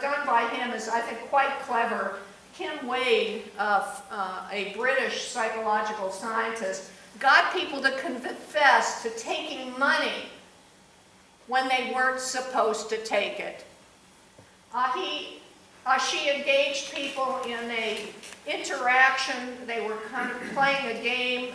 done by him is, I think, quite clever. Kim Wade, a British psychological scientist, got people to confess to taking money when they weren't supposed to take it. She engaged people in an interaction. They were kind of playing a game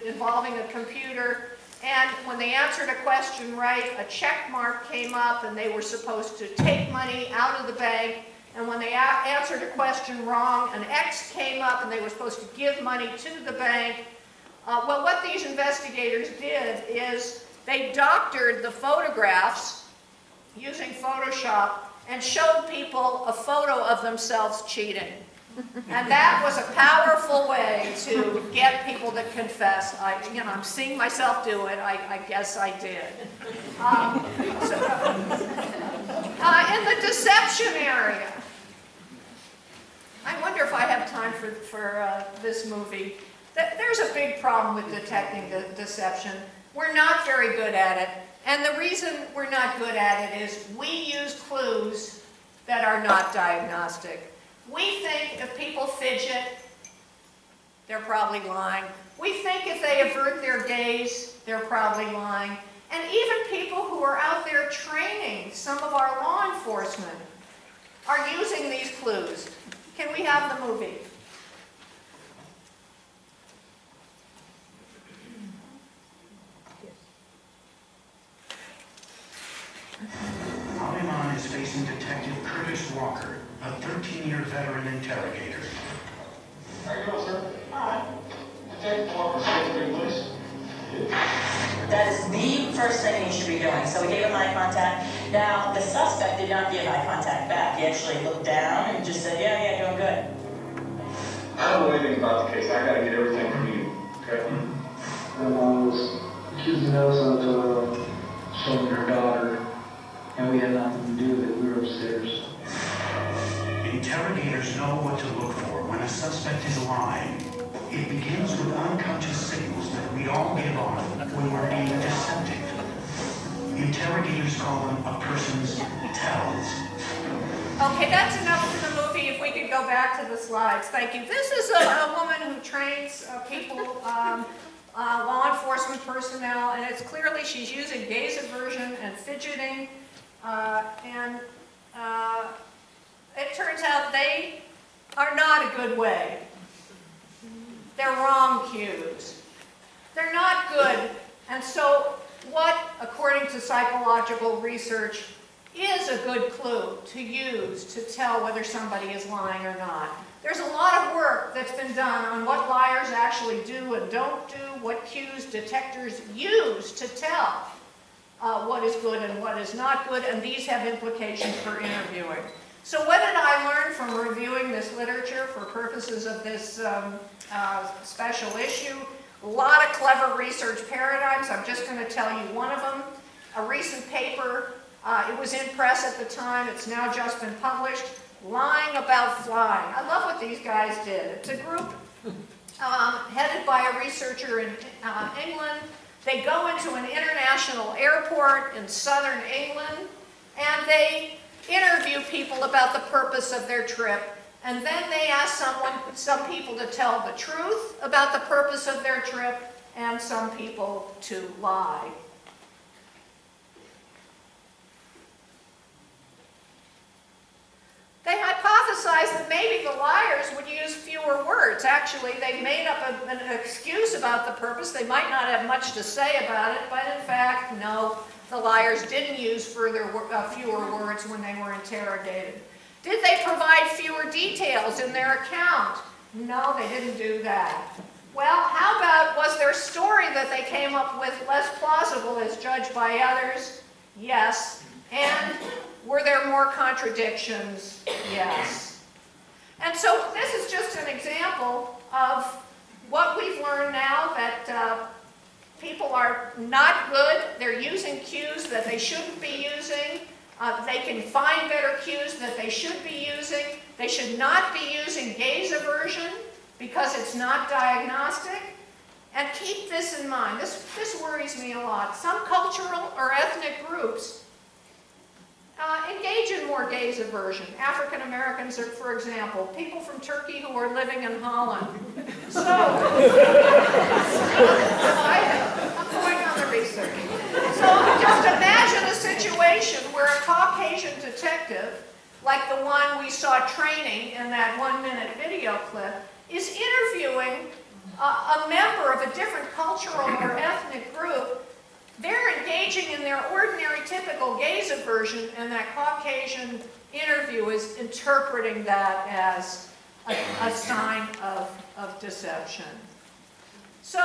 involving a computer, and when they answered a question right, a check mark came up and they were supposed to take money out of the bank, and when they answered a question wrong, an X came up and they were supposed to give money to the bank. Well, what these investigators did is they doctored the photographs using Photoshop and showed people a photo of themselves cheating. And that was a powerful way to get people to confess. I'm seeing myself do it. I guess I did. In the deception area, I wonder if I have time for this movie. There's a big problem with detecting deception. We're not very good at it. And the reason we're not good at it is we use clues that are not diagnostic. We think if people fidget, they're probably lying. We think if they avert their gaze, they're probably lying. And even people who are out there training some of our law enforcement are using these clues. Can we have the movie? Aliman is facing Detective Curtis Walker, a 13-year veteran interrogator. How you doing, sir? Hi. Detective Walker, safe for release? Yes. That is the first thing you should be doing. So we gave him eye contact. Now, the suspect did not give eye contact back. He actually looked down and just said, yeah, doing good. I don't know anything about the case. I gotta get everything from you, okay? And I was accusing us of showing her daughter, and we had nothing to do with it. We were upstairs. Interrogators know what to look for when a suspect is lying. It begins with unconscious signals that we all give off when we're being deceptive. Interrogators call them a person's tells. Okay, that's enough for the movie. If we could go back to the slides. Thank you. This is a woman who trains people, law enforcement personnel, and it's clearly she's using gaze aversion and fidgeting, it turns out they are not a good way. They're wrong cues. They're not good. And so what, according to psychological research, is a good clue to use to tell whether somebody is lying or not? There's a lot of work that's been done on what liars actually do and don't do, what cues detectors use to tell what is good and what is not good, and these have implications for interviewing. So what did I learn from reviewing this literature for purposes of this special issue? A lot of clever research paradigms. I'm just going to tell you one of them. A recent paper, it was in press at the time, it's now just been published, Lying About Flying. I love what these guys did. It's a group headed by a researcher in England. They go into an international airport in southern England, and they interview people about the purpose of their trip, and then they ask some people to tell the truth about the purpose of their trip, and some people to lie. They hypothesized that maybe the liars would use fewer words. Actually, they made up an excuse about the purpose. They might not have much to say about it, but in fact, no. The liars didn't use fewer words when they were interrogated. Did they provide fewer details in their account? No, they didn't do that. Well, how about, was their story that they came up with less plausible as judged by others? Yes. And were there more contradictions? Yes. And so this is just an example of what we've learned now, that people are not good. They're using cues that they shouldn't be using. They can find better cues that they should be using. They should not be using gaze aversion because it's not diagnostic. And keep this in mind. This worries me a lot. Some cultural or ethnic groups engage in more gaze aversion. African Americans are, for example, people from Turkey who are living in Holland. So, I'm going on the research. So just imagine a situation where a Caucasian detective, like the one we saw training in that 1-minute video clip, is interviewing a member of a different cultural or ethnic group. They're engaging in their ordinary, typical gaze aversion, and that Caucasian interview is interpreting that as a sign of deception. So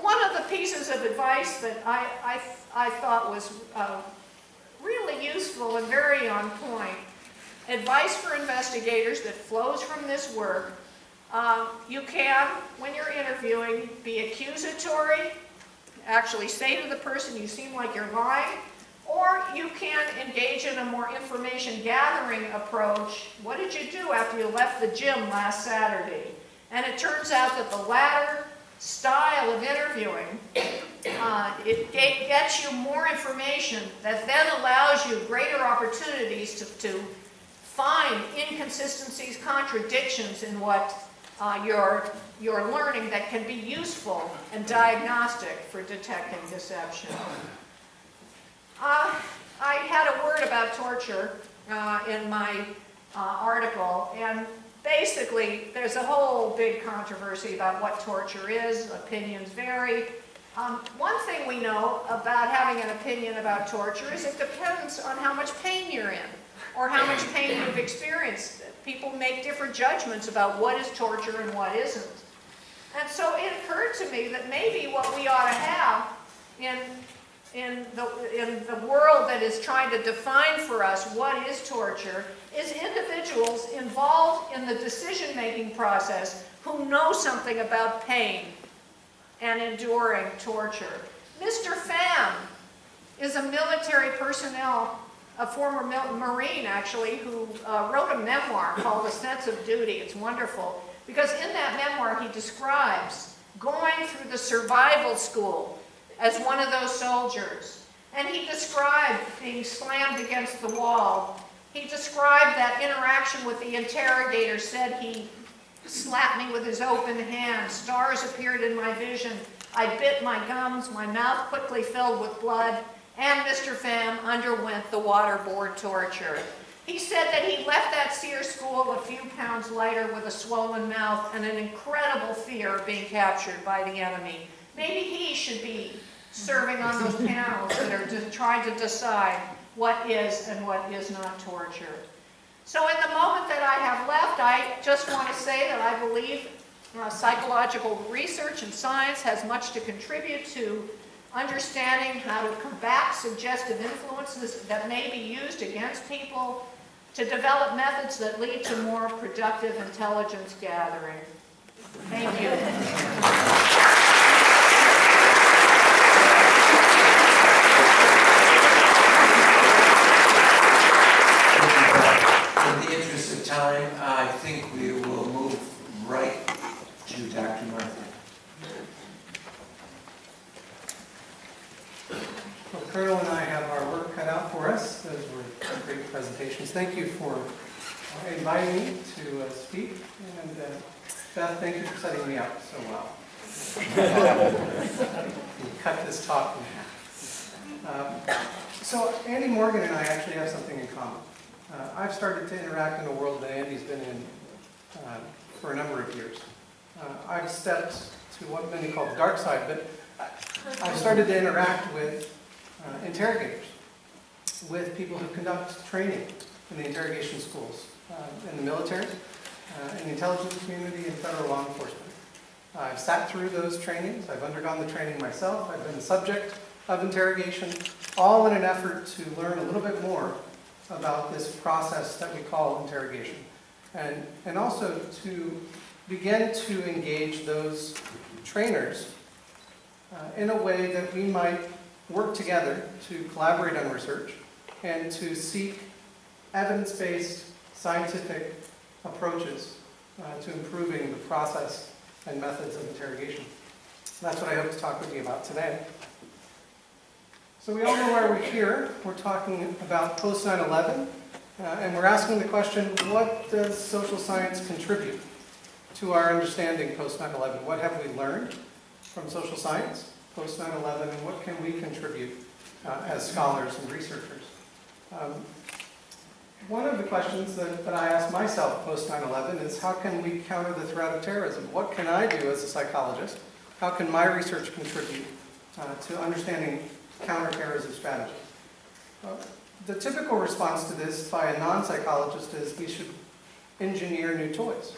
one of the pieces of advice that I thought was really useful and very on point, advice for investigators that flows from this work, you can, when you're interviewing, be accusatory, actually say to the person, you seem like you're lying, or you can engage in a more information gathering approach. What did you do after you left the gym last Saturday? And it turns out that the latter style of interviewing, it gets you more information that then allows you greater opportunities to find inconsistencies, contradictions in what you're learning that can be useful and diagnostic for detecting deception. I had a word about torture in my article, and basically there's a whole big controversy about what torture is. Opinions vary. One thing we know about having an opinion about torture is it depends on how much pain you're in or how much pain you've experienced. People make different judgments about what is torture and what isn't. And so it occurred to me that maybe what we ought to have in the world that is trying to define for us what is torture is individuals involved in the decision-making process who know something about pain and enduring torture. Mr. Pham is a military personnel, a former Marine actually, who wrote a memoir called A Sense of Duty. It's wonderful because in that memoir he describes going through the survival school as one of those soldiers. And he described being slammed against the wall. He described that interaction with the interrogator, said he slapped me with his open hand. Stars appeared in my vision. I bit my gums, my mouth quickly filled with blood, and Mr. Pham underwent the waterboard torture. He said that he left that SEER school a few pounds lighter with a swollen mouth and an incredible fear of being captured by the enemy. Maybe he should be serving on those panels that are trying to decide what is and what is not torture. So in the moment that I have left, I just want to say that I believe psychological research and science has much to contribute to understanding how to combat suggestive influences that may be used against people, to develop methods that lead to more productive intelligence gathering. Thank you. In the interest of time, I think we will move right to Dr. Murphy. Well, Colonel and I have our work cut out for us. Those were great presentations. Thank you for inviting me to speak. And Beth, thank you for setting me up so well. You cut this talk in half. So Andy Morgan and I actually have something in common. I've started to interact in a world that Andy's been in for a number of years. I've stepped to what many call the dark side, but I've started to interact with interrogators, with people who conduct training in the interrogation schools, in the military, in the intelligence community, and federal law enforcement. I've sat through those trainings. I've undergone the training myself. I've been the subject of interrogation, all in an effort to learn a little bit more about this process that we call interrogation, and also to begin to engage those trainers in a way that we might work together to collaborate on research and to seek evidence-based scientific approaches to improving the process and methods of interrogation. That's what I hope to talk with you about today. So we all know why we're here. We're talking about post-9/11, and we're asking the question, what does social science contribute to our understanding post-9/11? What have we learned from social science post-9/11, and what can we contribute as scholars and researchers? One of the questions that I ask myself post-9/11 is, how can we counter the threat of terrorism? What can I do as a psychologist? How can my research contribute to understanding counterterrorism strategy? The typical response to this by a non-psychologist is we should engineer new toys.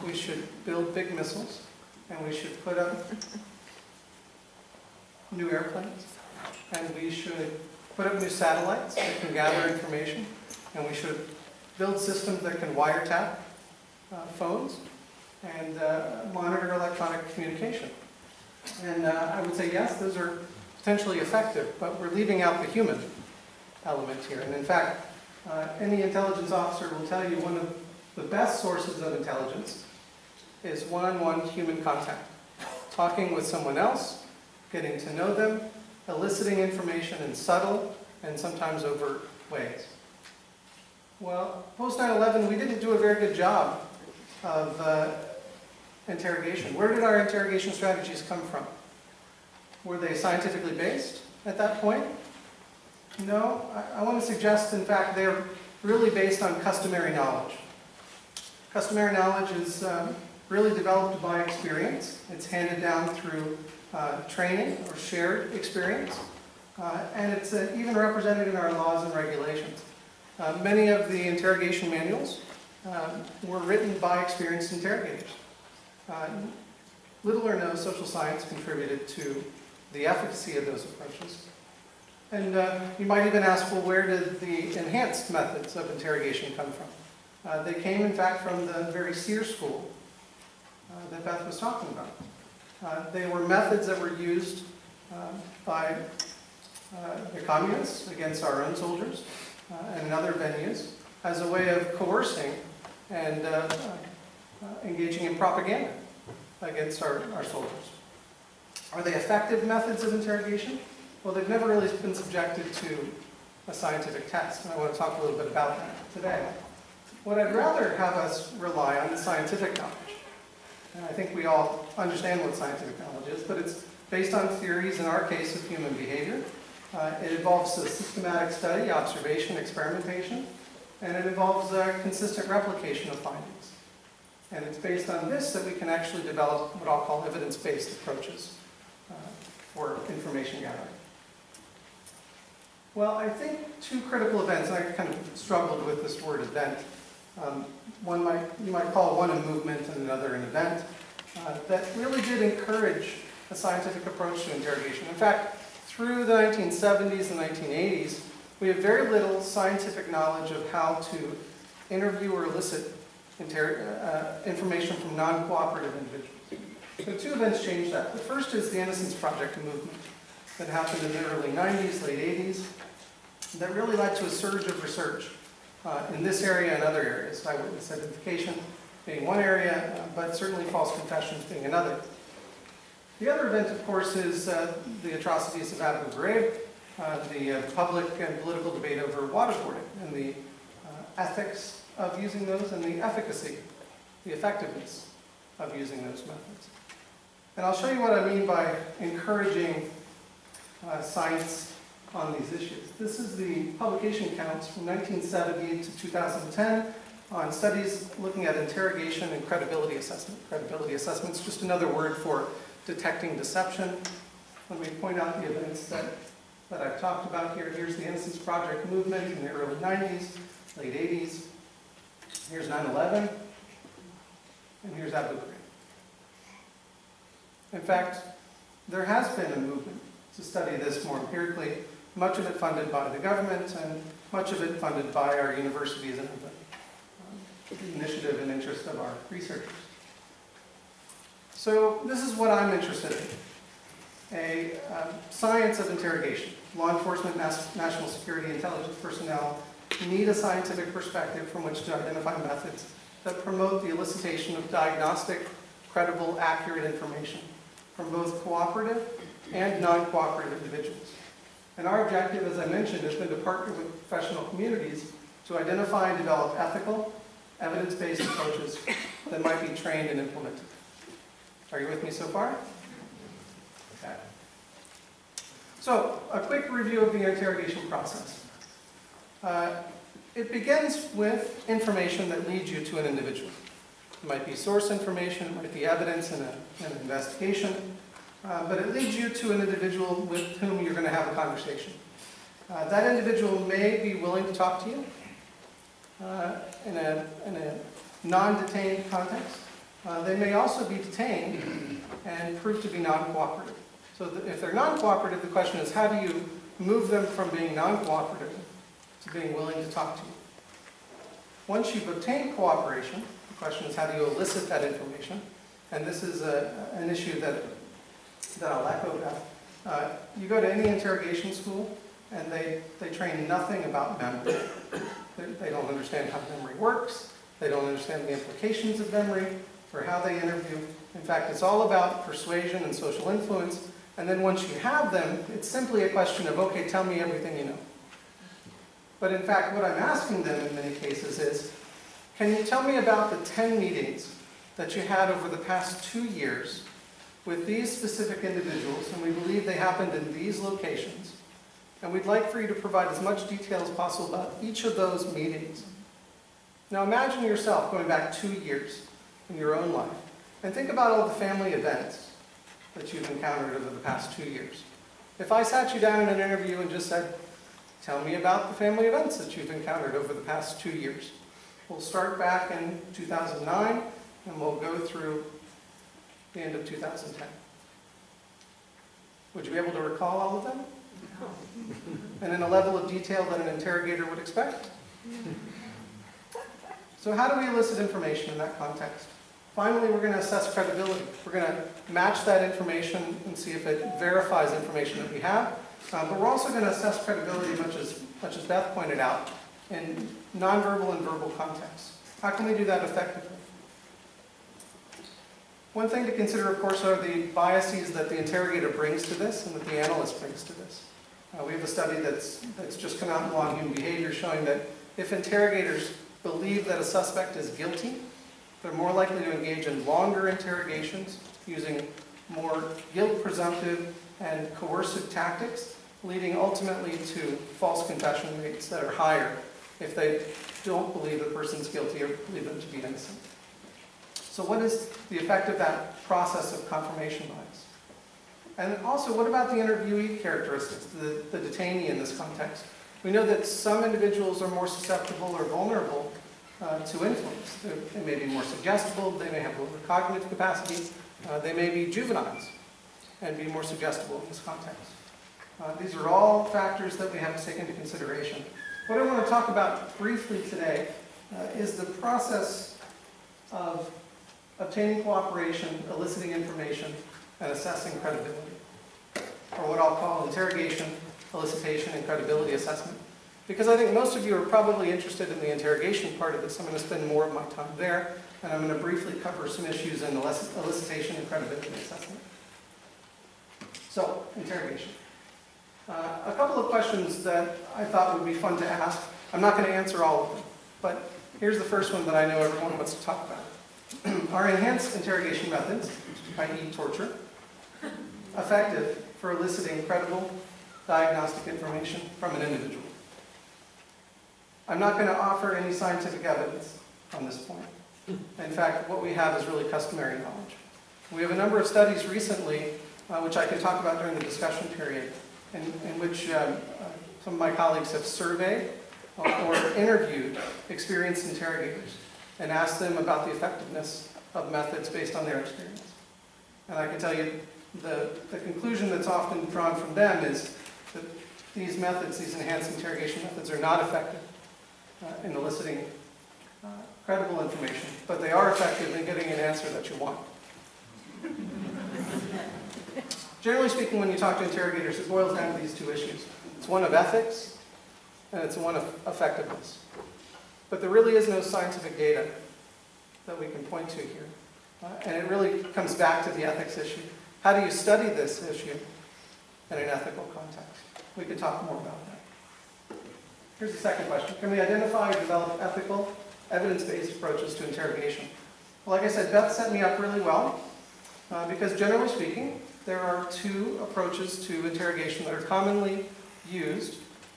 We should build big missiles, and we should put up new airplanes, and we should put up new satellites that can gather information, and we should build systems that can wiretap phones and monitor electronic communication. And I would say, yes, those are potentially effective, but we're leaving out the human element here. And in fact, any intelligence officer will tell you one of the best sources of intelligence is one-on-one human contact. Talking with someone else, getting to know them, eliciting information in subtle and sometimes overt ways. Well, post-9/11, we didn't do a very good job of interrogation. Where did our interrogation strategies come from? Were they scientifically based at that point? No, I want to suggest, in fact, they're really based on customary knowledge. Customary knowledge is really developed by experience. It's handed down through training or shared experience, and it's even represented in our laws and regulations. Many of the interrogation manuals were written by experienced interrogators. Little or no social science contributed to the efficacy of those approaches. And you might even ask, well, where did the enhanced methods of interrogation come from? They came, in fact, from the very SEER school that Beth was talking about. They were methods that were used by the communists against our own soldiers and in other venues as a way of coercing and engaging in propaganda against our soldiers. Are they effective methods of interrogation? Well, they've never really been subjected to a scientific test, and I want to talk a little bit about that today. What I'd rather have us rely on is scientific knowledge. And I think we all understand what scientific knowledge is, but it's based on theories, in our case, of human behavior. It involves a systematic study, observation, experimentation, and it involves a consistent replication of findings. And it's based on this that we can actually develop what I'll call evidence-based approaches for information gathering. Well, I think two critical events, and I kind of struggled with this word event. You might call one a movement and another an event, that really did encourage a scientific approach to interrogation. In fact, through the 1970s and 1980s, we have very little scientific knowledge of how to interview or elicit information from non-cooperative individuals. So two events changed that. The first is the Innocence Project movement that happened in the early 90s, late 80s, that really led to a surge of research in this area and other areas, eyewitness identification being one area, but certainly false confessions being another. The other event, of course, is the atrocities of Abu Ghraib, the public and political debate over waterboarding and the ethics of using those and the efficacy, the effectiveness of using those methods. And I'll show you what I mean by encouraging science on these issues. This is the publication counts from 1970 to 2010 on studies looking at interrogation and credibility assessment. Credibility assessment is just another word for detecting deception. Let me point out the events that I've talked about here. Here's the Innocence Project movement in the early 90s, late 80s. Here's 9/11, and here's Abu Ghraib. In fact, there has been a movement to study this more empirically, much of it funded by the government and much of it funded by our universities and the initiative and interest of our researchers. So this is what I'm interested in. A science of interrogation. Law enforcement, national security, intelligence personnel need a scientific perspective from which to identify methods that promote the elicitation of diagnostic, credible, accurate information from both cooperative and non-cooperative individuals. And our objective, as I mentioned, has been to partner with professional communities to identify and develop ethical, evidence-based approaches that might be trained and implemented. Are you with me so far? Okay. So, a quick review of the interrogation process. It begins with information that leads you to an individual. It might be source information, it might be evidence in an investigation, but it leads you to an individual with whom you're going to have a conversation. That individual may be willing to talk to you in a non-detained context. They may also be detained and prove to be non-cooperative. So if they're non-cooperative, the question is, how do you move them from being non-cooperative to being willing to talk to you? Once you've obtained cooperation, the question is, how do you elicit that information? And this is an issue that I'll echo that. You go to any interrogation school, and they train nothing about memory. They don't understand how memory works. They don't understand the implications of memory or how they interview. In fact, it's all about persuasion and social influence. And then once you have them, it's simply a question of, okay, tell me everything you know. But in fact, what I'm asking them in many cases is, can you tell me about the 10 meetings that you had over the past 2 years with these specific individuals, and we believe they happened in these locations, and we'd like for you to provide as much detail as possible about each of those meetings. Now imagine yourself going back 2 years in your own life, and think about all the family events that you've encountered over the past 2 years. If I sat you down in an interview and just said, tell me about the family events that you've encountered over the past 2 years. We'll start back in 2009, and we'll go through the end of 2010. Would you be able to recall all of them? And in a level of detail that an interrogator would expect? So how do we elicit information in that context? Finally, we're going to assess credibility. We're going to match that information and see if it verifies information that we have. But we're also going to assess credibility, much as Beth pointed out, in nonverbal and verbal contexts. How can we do that effectively? One thing to consider, of course, are the biases that the interrogator brings to this and that the analyst brings to this. We have a study that's just come out in Law and Human Behavior showing that if interrogators believe that a suspect is guilty, they're more likely to engage in longer interrogations using more guilt-presumptive and coercive tactics, leading ultimately to false confession rates that are higher if they don't believe the person's guilty or believe them to be innocent. So what is the effect of that process of confirmation bias? And also, what about the interviewee characteristics, the detainee in this context? We know that some individuals are more susceptible or vulnerable to influence. They may be more suggestible, they may have lower cognitive capacity, they may be juveniles and be more suggestible in this context. These are all factors that we have to take into consideration. What I want to talk about briefly today is the process of obtaining cooperation, eliciting information, and assessing credibility, or what I'll call interrogation, elicitation, and credibility assessment. Because I think most of you are probably interested in the interrogation part of this, I'm going to spend more of my time there, and I'm going to briefly cover some issues in elicitation and credibility assessment. So, interrogation. A couple of questions that I thought would be fun to ask. I'm not going to answer all of them, but here's the first one that I know everyone wants to talk about. Are enhanced interrogation methods, i.e. torture, effective for eliciting credible diagnostic information from an individual? I'm not going to offer any scientific evidence on this point. In fact, what we have is really customary knowledge. We have a number of studies recently, which I can talk about during the discussion period, in which some of my colleagues have surveyed or interviewed experienced interrogators and asked them about the effectiveness of methods based on their experience. And I can tell you the conclusion that's often drawn from them is that these methods, these enhanced interrogation methods, are not effective in eliciting credible information, but they are effective in getting an answer that you want. Generally speaking, when you talk to interrogators, it boils down to these two issues. It's one of ethics, and it's one of effectiveness. But there really is no scientific data that we can point to here. And it really comes back to the ethics issue. How do you study this issue in an ethical context? We could talk more about that. Here's the second question. Can we identify or develop ethical, evidence-based approaches to interrogation? Well, like I said, Beth set me up really well, because generally speaking, there are two approaches to interrogation that are commonly used,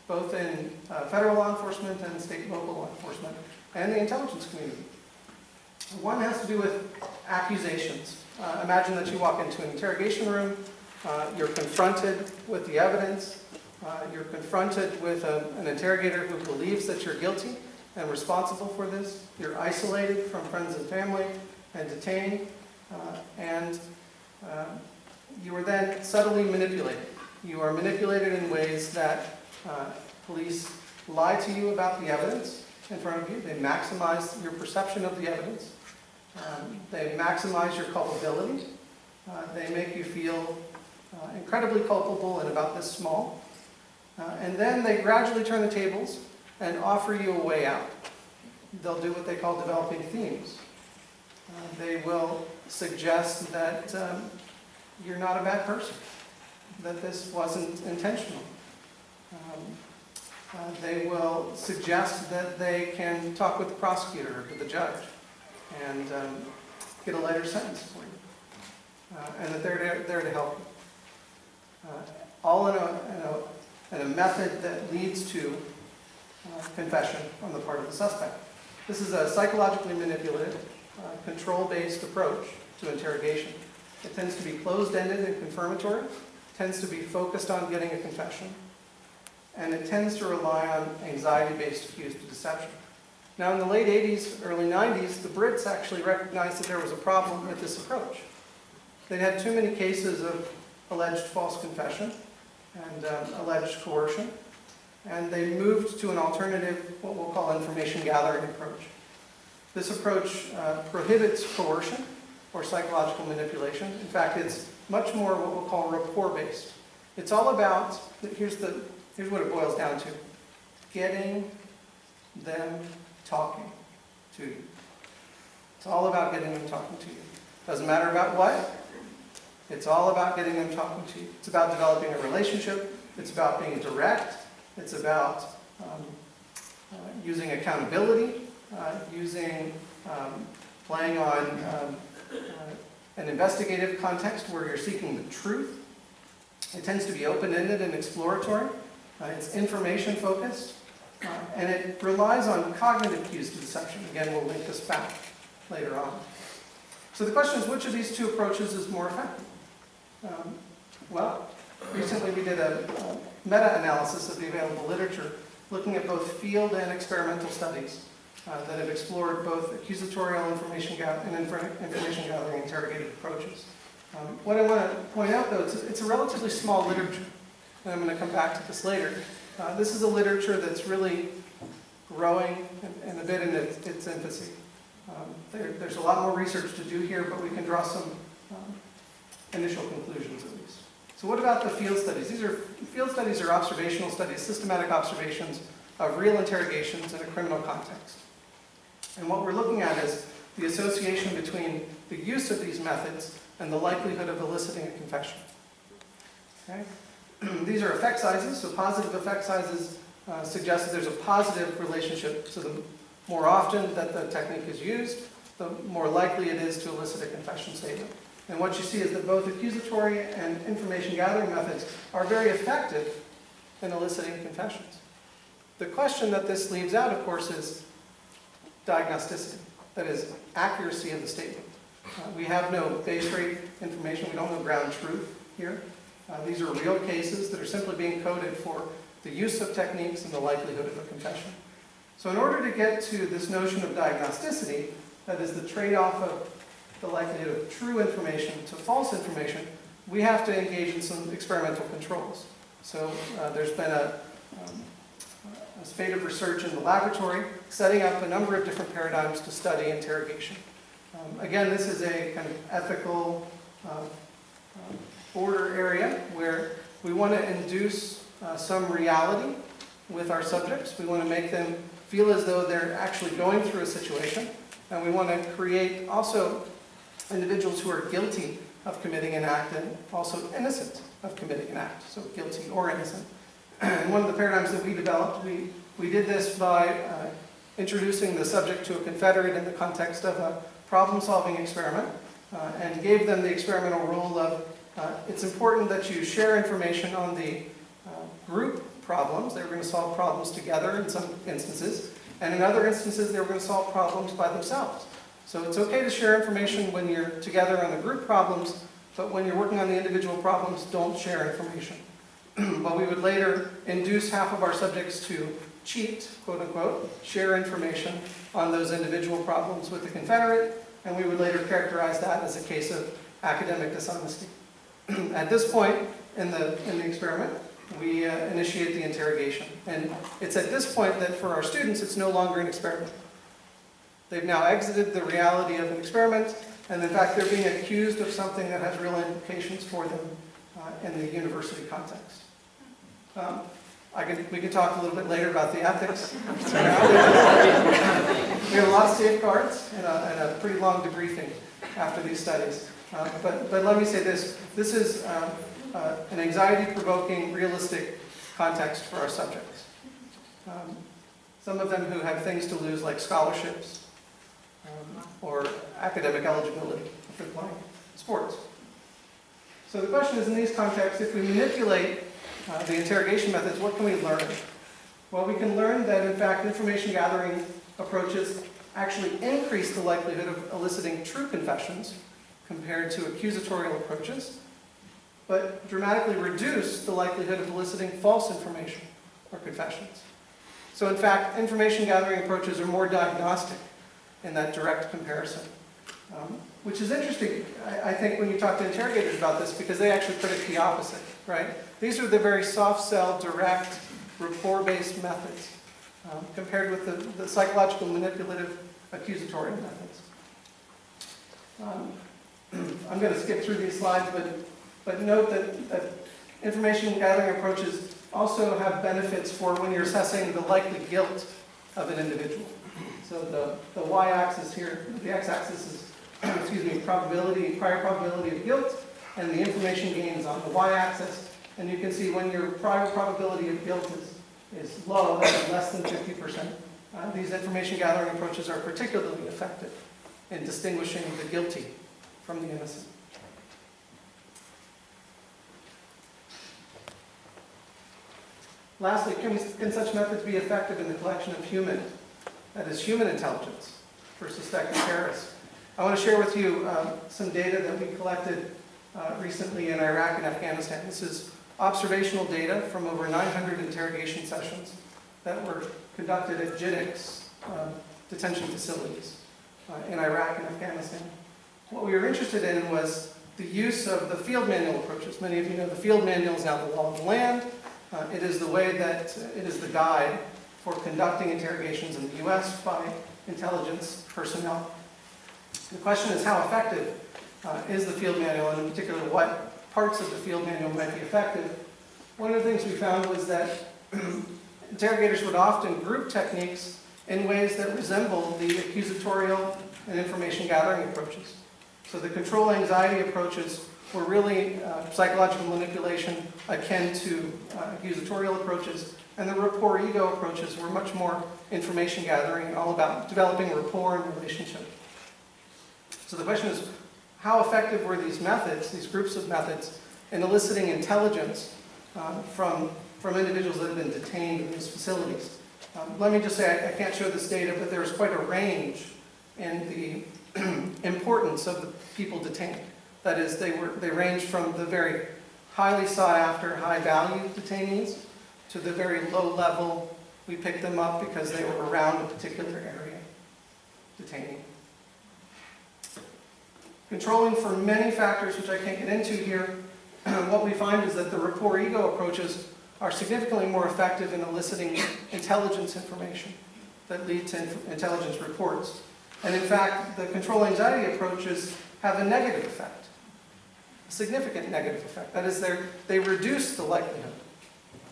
both in federal law enforcement and state and local law enforcement, and the intelligence community. One has to do with accusations. Imagine that you walk into an interrogation room, you're confronted with the evidence, you're confronted with an interrogator who believes that you're guilty and responsible for this, you're isolated from friends and family and detained, and you are then subtly manipulated. You are manipulated in ways that police lie to you about the evidence in front of you. They maximize your perception of the evidence. They maximize your culpability. They make you feel incredibly culpable and about this small. And then they gradually turn the tables and offer you a way out. They'll do what they call developing themes. They will suggest that you're not a bad person, that this wasn't intentional. They will suggest that they can talk with the prosecutor or with the judge and get a lighter sentence for you, and that they're there to help you. All in a method that leads to confession on the part of the suspect. This is a psychologically manipulative, control-based approach to interrogation. It tends to be closed-ended and confirmatory, tends to be focused on getting a confession, and it tends to rely on anxiety-based cues to deception. Now, in the late 80s, early 90s, the Brits actually recognized that there was a problem with this approach. They'd had too many cases of alleged false confession and alleged coercion. And they moved to an alternative, what we'll call information gathering approach. This approach prohibits coercion or psychological manipulation. In fact, it's much more what we'll call rapport-based. It's all about, here's what it boils down to, getting them talking to you. It's all about getting them talking to you. Doesn't matter about what, it's all about getting them talking to you. It's about developing a relationship, it's about being direct, it's about using accountability, playing on an investigative context where you're seeking the truth. It tends to be open-ended and exploratory. It's information-focused, and it relies on cognitive cues to deception. Again, we'll link this back later on. So the question is, which of these two approaches is more effective? Well, recently we did a meta-analysis of the available literature looking at both field and experimental studies that have explored both accusatorial information gathering interrogative approaches. What I want to point out, though, it's a relatively small literature, and I'm going to come back to this later. This is a literature that's really growing and a bit in its infancy. There's a lot more research to do here, but we can draw some initial conclusions at least. So what about the field studies? Field studies are observational studies, systematic observations of real interrogations in a criminal context. And what we're looking at is the association between the use of these methods and the likelihood of eliciting a confession. Okay? These are effect sizes, so positive effect sizes suggest that there's a positive relationship. So the more often that the technique is used, the more likely it is to elicit a confession statement. And what you see is that both accusatory and information gathering methods are very effective in eliciting confessions. The question that this leaves out, of course, is diagnosticity, that is, accuracy of the statement. We have no base rate information, we don't know ground truth here. These are real cases that are simply being coded for the use of techniques and the likelihood of a confession. So in order to get to this notion of diagnosticity, that is the trade-off of the likelihood of true information to false information, we have to engage in some experimental controls. So there's been a spate of research in the laboratory setting up a number of different paradigms to study interrogation. Again, this is a kind of ethical border area where we want to induce some reality with our subjects. We want to make them feel as though they're actually going through a situation. And we want to create also individuals who are guilty of committing an act and also innocent of committing an act, so guilty or innocent. And one of the paradigms that we developed, we did this by introducing the subject to a confederate in the context of a problem-solving experiment and gave them the experimental rule of it's important that you share information on the group problems. They were going to solve problems together in some instances, and in other instances they were going to solve problems by themselves. So it's okay to share information when you're together on the group problems, but when you're working on the individual problems, don't share information. But we would later induce half of our subjects to cheat, quote unquote, share information on those individual problems with the confederate, and we would later characterize that as a case of academic dishonesty. At this point in the experiment, we initiate the interrogation. And it's at this point that for our students, it's no longer an experiment. They've now exited the reality of an experiment, and in fact, they're being accused of something that has real implications for them in the university context. We can talk a little bit later about the ethics. We have a lot of safeguards and a pretty long debriefing after these studies. But let me say this. This is an anxiety-provoking, realistic context for our subjects. Some of them who have things to lose, like scholarships or academic eligibility if they're playing sports. So the question is, in these contexts, if we manipulate the interrogation methods, what can we learn? Well, we can learn that, in fact, information gathering approaches actually increase the likelihood of eliciting true confessions compared to accusatorial approaches, but dramatically reduce the likelihood of eliciting false information or confessions. So in fact, information gathering approaches are more diagnostic in that direct comparison. which is interesting, I think, when you talk to interrogators about this, because they actually predict the opposite, right? These are the very soft sell, direct, rapport-based methods, compared with the psychological, manipulative, accusatory methods. I'm going to skip through these slides, but note that information gathering approaches also have benefits for when you're assessing the likely guilt of an individual. So the y-axis here, the x-axis is, prior probability of guilt, and the information gains on the y-axis. And you can see when your prior probability of guilt is low, that's less than 50%. These information gathering approaches are particularly effective in distinguishing the guilty from the innocent. Lastly, can such methods be effective in the collection of human intelligence for suspected terrorists? I want to share with you some data that we collected recently in Iraq and Afghanistan. This is observational data from over 900 interrogation sessions that were conducted at JIDIC's detention facilities in Iraq and Afghanistan. What we were interested in was the use of the field manual approaches. Many of you know the field manual is now the law of the land. It is the way that it is the guide for conducting interrogations in the U.S. by intelligence personnel. The question is, how effective is the field manual, and in particular, what parts of the field manual might be effective? One of the things we found was that interrogators would often group techniques in ways that resemble the accusatorial and information gathering approaches. So the control anxiety approaches were really psychological manipulation akin to accusatorial approaches, and the rapport ego approaches were much more information gathering, all about developing rapport and relationship. So the question is, how effective were these methods, these groups of methods, in eliciting intelligence from individuals that have been detained in these facilities? Let me just say, I can't show this data, but there's quite a range in the importance of the people detained. That is, they range from the very highly sought after, high value detainees to the very low level, we picked them up because they were around a particular area detaining. Controlling for many factors, which I can't get into here, what we find is that the rapport ego approaches are significantly more effective in eliciting intelligence information that lead to intelligence reports. And in fact, the control anxiety approaches have a negative effect, a significant negative effect. That is, they reduce the likelihood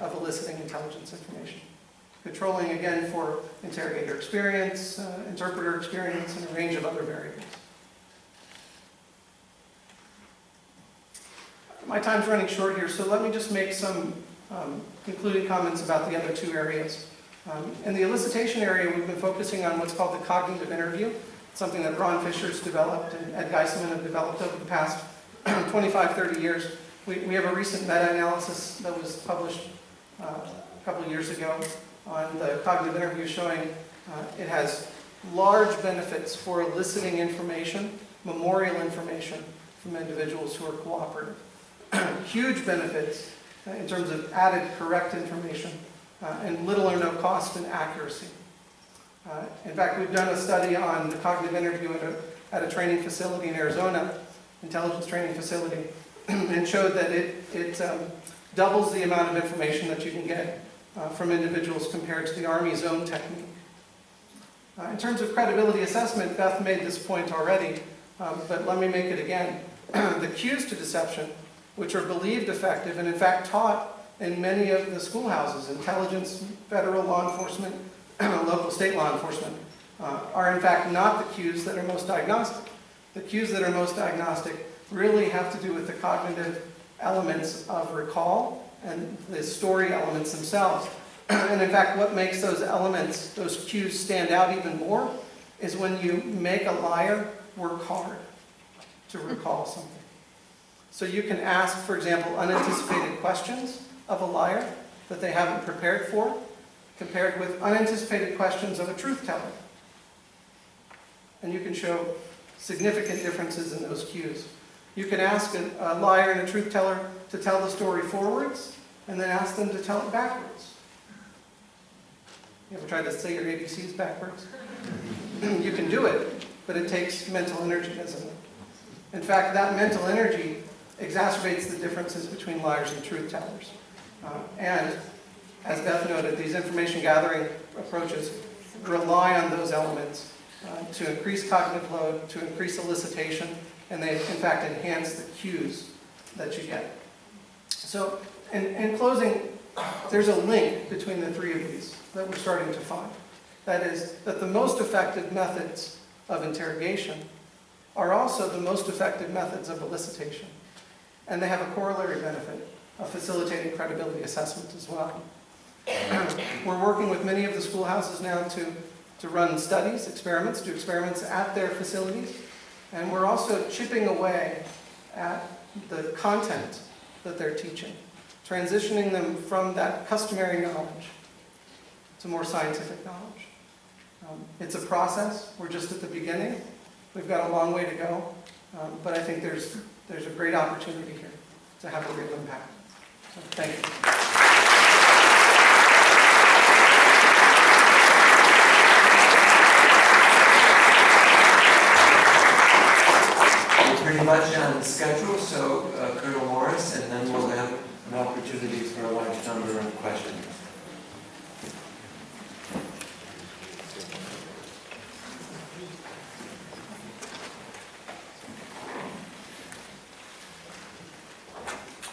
of eliciting intelligence information. Controlling, again, for interrogator experience, interpreter experience, and a range of other variables. My time's running short here, so let me just make some concluding comments about the other two areas. In the elicitation area, we've been focusing on what's called the cognitive interview, something that Ron Fisher's developed and Ed Geisman have developed over the past 25, 30 years. We have a recent meta-analysis that was published a couple of years ago on the cognitive interview showing it has large benefits for eliciting information, memorial information from individuals who are cooperative. Huge benefits in terms of added correct information and little or no cost and accuracy. In fact, we've done a study on the cognitive interview at a training facility in Arizona, intelligence training facility, and showed that it doubles the amount of information that you can get from individuals compared to the Army's own technique. In terms of credibility assessment, Beth made this point already, but let me make it again. The cues to deception, which are believed effective and in fact taught in many of the schoolhouses, intelligence, federal law enforcement, local state law enforcement, are in fact not the cues that are most diagnostic. The cues that are most diagnostic really have to do with the cognitive elements of recall and the story elements themselves. And in fact, what makes those elements, those cues stand out even more is when you make a liar work hard to recall something. So you can ask, for example, unanticipated questions of a liar that they haven't prepared for, compared with unanticipated questions of a truth teller. And you can show significant differences in those cues. You can ask a liar and a truth teller to tell the story forwards, and then ask them to tell it backwards. You ever tried to say your ABCs backwards? You can do it, but it takes mental energy, doesn't it? In fact, that mental energy exacerbates the differences between liars and truth tellers. And as Beth noted, these information gathering approaches rely on those elements to increase cognitive load, to increase elicitation, and they in fact enhance the cues that you get. So in closing, there's a link between the three of these that we're starting to find. That is, that the most effective methods of interrogation are also the most effective methods of elicitation. And they have a corollary benefit of facilitating credibility assessment as well. We're working with many of the schoolhouses now to run studies, experiments, do experiments at their facilities. And we're also chipping away at the content that they're teaching, transitioning them from that customary knowledge to more scientific knowledge. It's a process. We're just at the beginning. We've got a long way to go, but I think there's a great opportunity here to have a real impact. So, thank you. We're pretty much on schedule, so Colonel Morris, and then we'll have an opportunity for a large number of questions.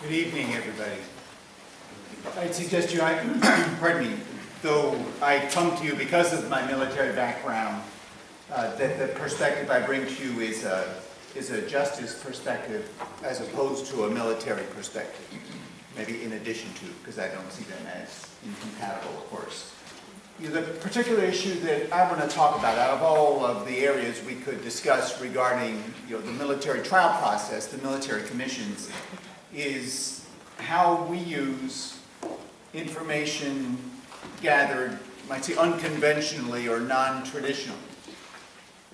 Good evening, everybody. I'd suggest pardon me, though I come to you because of my military background, that the perspective I bring to you is a justice perspective as opposed to a military perspective, maybe in addition to, because I don't see them as incompatible, of course. The particular issue that I want to talk about, out of all of the areas we could discuss regarding the military trial process, the military commissions, is how we use information gathered, might say unconventionally or non-traditionally.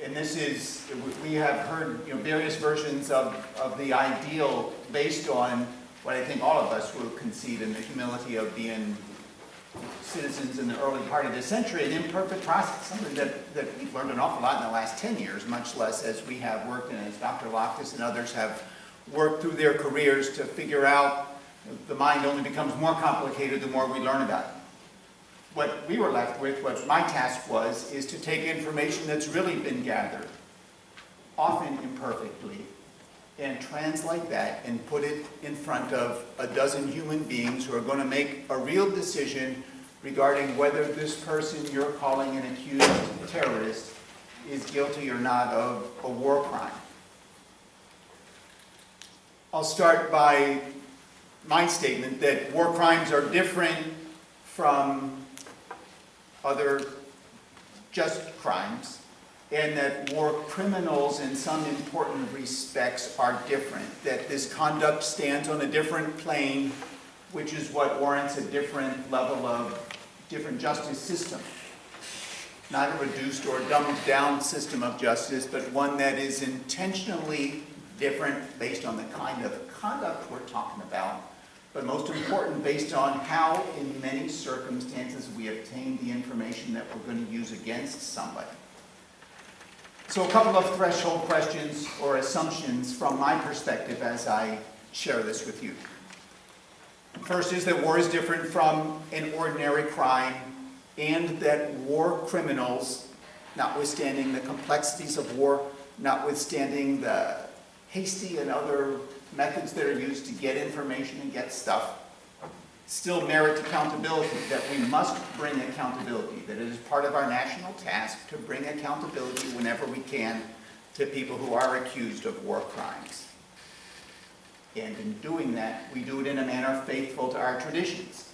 And this is, we have heard various versions of the ideal based on what I think all of us will concede in the humility of being citizens in the early part of the century, an imperfect process, something that we've learned an awful lot in the last 10 years, much less as we have worked and as Dr. Loftus and others have worked through their careers to figure out the mind only becomes more complicated the more we learn about it. What we were left with, what my task was, is to take information that's really been gathered, often imperfectly, and translate that and put it in front of a dozen human beings who are going to make a real decision regarding whether this person you're calling an accused terrorist is guilty or not of a war crime. I'll start by my statement that war crimes are different from other just crimes, and that war criminals in some important respects are different, that this conduct stands on a different plane, which is what warrants a different level of different justice system. Not a reduced or dumbed down system of justice, but one that is intentionally different based on the kind of conduct we're talking about, but most important, based on how, in many circumstances, we obtain the information that we're going to use against somebody. So a couple of threshold questions or assumptions from my perspective as I share this with you. First is that war is different from an ordinary crime, and that war criminals, notwithstanding the complexities of war, notwithstanding the hasty and other methods that are used to get information and get stuff, still merit accountability, that we must bring accountability, that it is part of our national task to bring accountability whenever we can to people who are accused of war crimes. And in doing that, we do it in a manner faithful to our traditions.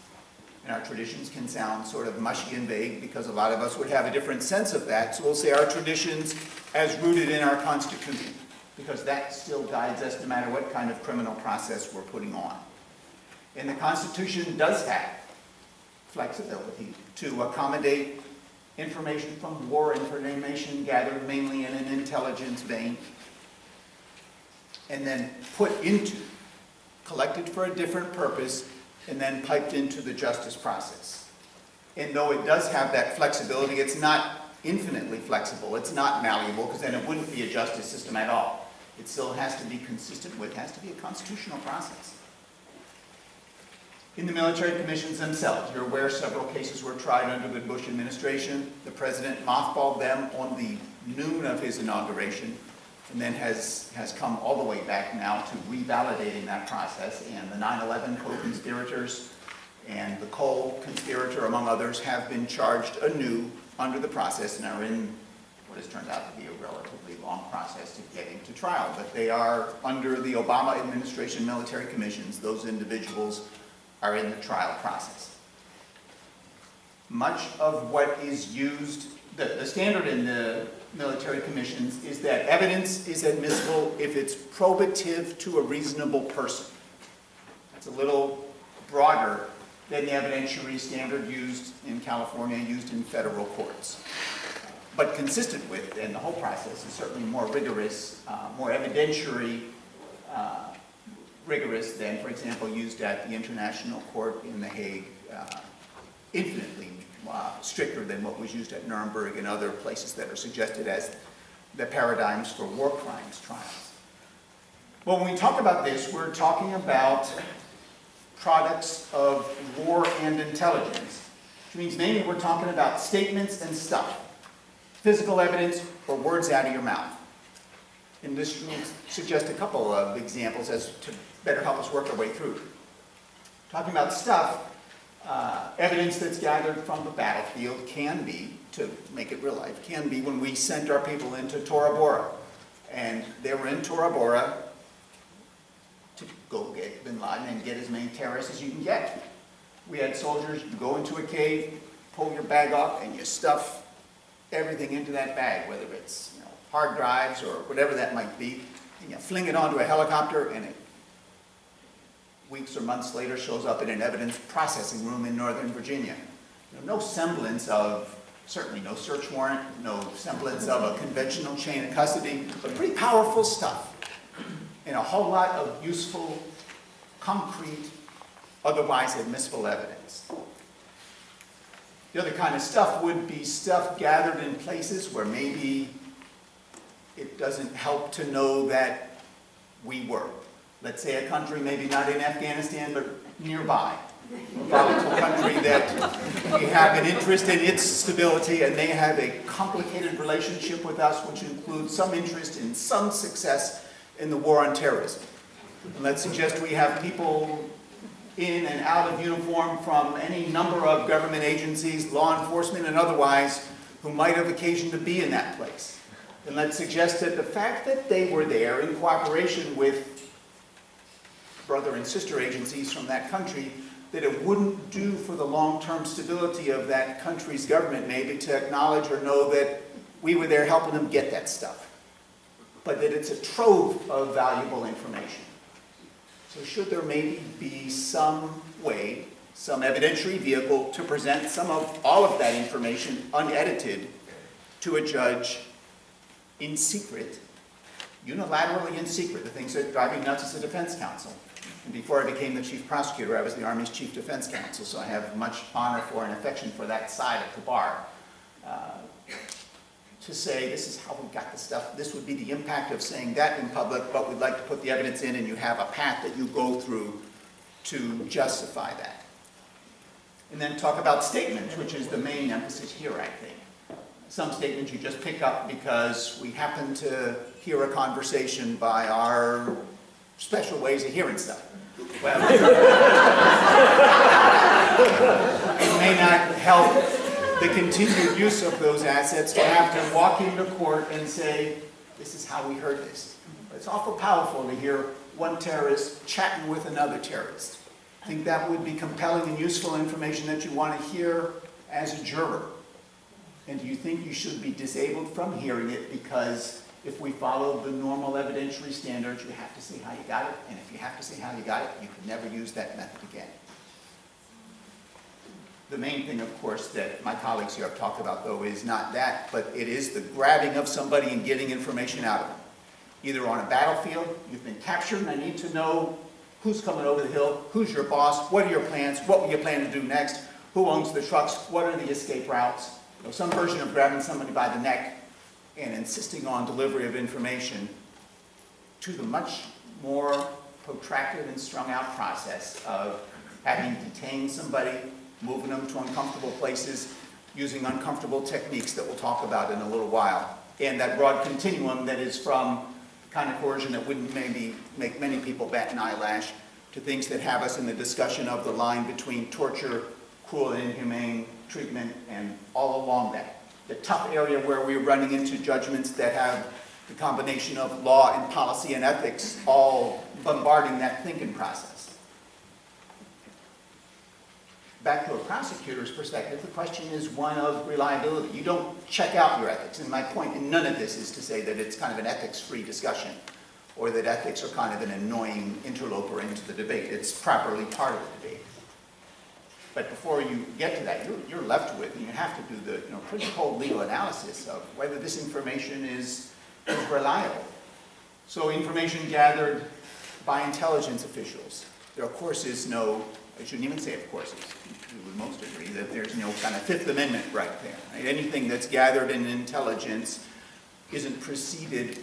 And our traditions can sound sort of mushy and vague because a lot of us would have a different sense of that. So we'll say our traditions as rooted in our Constitution, because that still guides us no matter what kind of criminal process we're putting on. And the Constitution does have flexibility to accommodate information from war, information gathered mainly in an intelligence vein, and then collected for a different purpose, and then piped into the justice process. And though it does have that flexibility, it's not infinitely flexible, it's not malleable, because then it wouldn't be a justice system at all. It still has to be consistent with, has to be a constitutional process. In the military commissions themselves, you're aware several cases were tried under the Bush administration. The president mothballed them on the noon of his inauguration, and then has come all the way back now to revalidating that process. And the 9/11 co-conspirators and the Cole conspirator, among others, have been charged anew under the process and are in what has turned out to be a relatively long process to getting to trial. But they are under the Obama administration military commissions. Those individuals are in the trial process. Much of what is used, the standard in the military commissions is that evidence is admissible if it's probative to a reasonable person. That's a little broader than the evidentiary standard used in California, used in federal courts. But consistent with, and the whole process is certainly more rigorous, more evidentiary rigorous than, for example, used at the International Court in The Hague, infinitely stricter than what was used at Nuremberg and other places that are suggested as the paradigms for war crimes trials. Well, when we talk about this, we're talking about products of war and intelligence, which means mainly we're talking about statements and stuff, physical evidence or words out of your mouth. And this will suggest a couple of examples as to better help us work our way through. Talking about stuff, evidence that's gathered from the battlefield can be, to make it real life, can be when we sent our people into Tora Bora. And they were in Tora Bora to go get bin Laden and get as many terrorists as you can get. We had soldiers, you go into a cave, pull your bag off, and you stuff everything into that bag, whether it's hard drives or whatever that might be, and you fling it onto a helicopter, and it, weeks or months later, shows up in an evidence processing room in Northern Virginia. No semblance of, certainly no search warrant, no semblance of a conventional chain of custody, but pretty powerful stuff, and a whole lot of useful, concrete, otherwise admissible evidence. The other kind of stuff would be stuff gathered in places where maybe it doesn't help to know that we were. Let's say a country maybe not in Afghanistan, but nearby. A volatile country that we have an interest in its stability, and they have a complicated relationship with us, which includes some interest in some success in the war on terrorism. And let's suggest we have people in and out of uniform from any number of government agencies, law enforcement and otherwise, who might have occasion to be in that place. And let's suggest that the fact that they were there in cooperation with brother and sister agencies from that country, that it wouldn't do for the long-term stability of that country's government maybe to acknowledge or know that we were there helping them get that stuff, but that it's a trove of valuable information. So should there maybe be some way, some evidentiary vehicle to present some of all of that information unedited to a judge in secret, unilaterally in secret, the things that drive me nuts as a defense counsel. And before I became the chief prosecutor, I was the Army's chief defense counsel, so I have much honor for and affection for that side of the bar. To say, this is how we got the stuff, this would be the impact of saying that in public, but we'd like to put the evidence in, and you have a path that you go through to justify that. And then talk about statements, which is the main emphasis here, I think. Some statements you just pick up because we happen to hear a conversation by our special ways of hearing stuff. Well, it may not help the continued use of those assets to have to walk into court and say, this is how we heard this. But it's awful powerful to hear one terrorist chatting with another terrorist. I think that would be compelling and useful information that you want to hear as a juror. And do you think you should be disabled from hearing it because if we follow the normal evidentiary standards, you have to say how you got it, and if you have to say how you got it, you can never use that method again. The main thing, of course, that my colleagues here have talked about, though, is not that, but it is the grabbing of somebody and getting information out of them. Either on a battlefield, you've been captured, and I need to know who's coming over the hill, who's your boss, what are your plans, what will you plan to do next, who owns the trucks, what are the escape routes. Some version of grabbing somebody by the neck and insisting on delivery of information to the much more protracted and strung out process of having detained somebody, moving them to uncomfortable places, using uncomfortable techniques that we'll talk about in a little while. And that broad continuum that is from the kind of coercion that wouldn't maybe make many people bat an eyelash to things that have us in the discussion of the line between torture, cruel and inhumane treatment, and all along that. The tough area where we're running into judgments that have the combination of law and policy and ethics all bombarding that thinking process. Back to a prosecutor's perspective, the question is one of reliability. You don't check out your ethics, and my point in none of this is to say that it's kind of an ethics-free discussion or that ethics are kind of an annoying interloper into the debate. It's properly part of the debate. But before you get to that, you're left with, and you have to do the pretty cold legal analysis of whether this information is reliable. So information gathered by intelligence officials. There, of course, is no, I shouldn't even say of course, we would most agree that there's no kind of Fifth Amendment right there. Right? Anything that's gathered in intelligence isn't routinely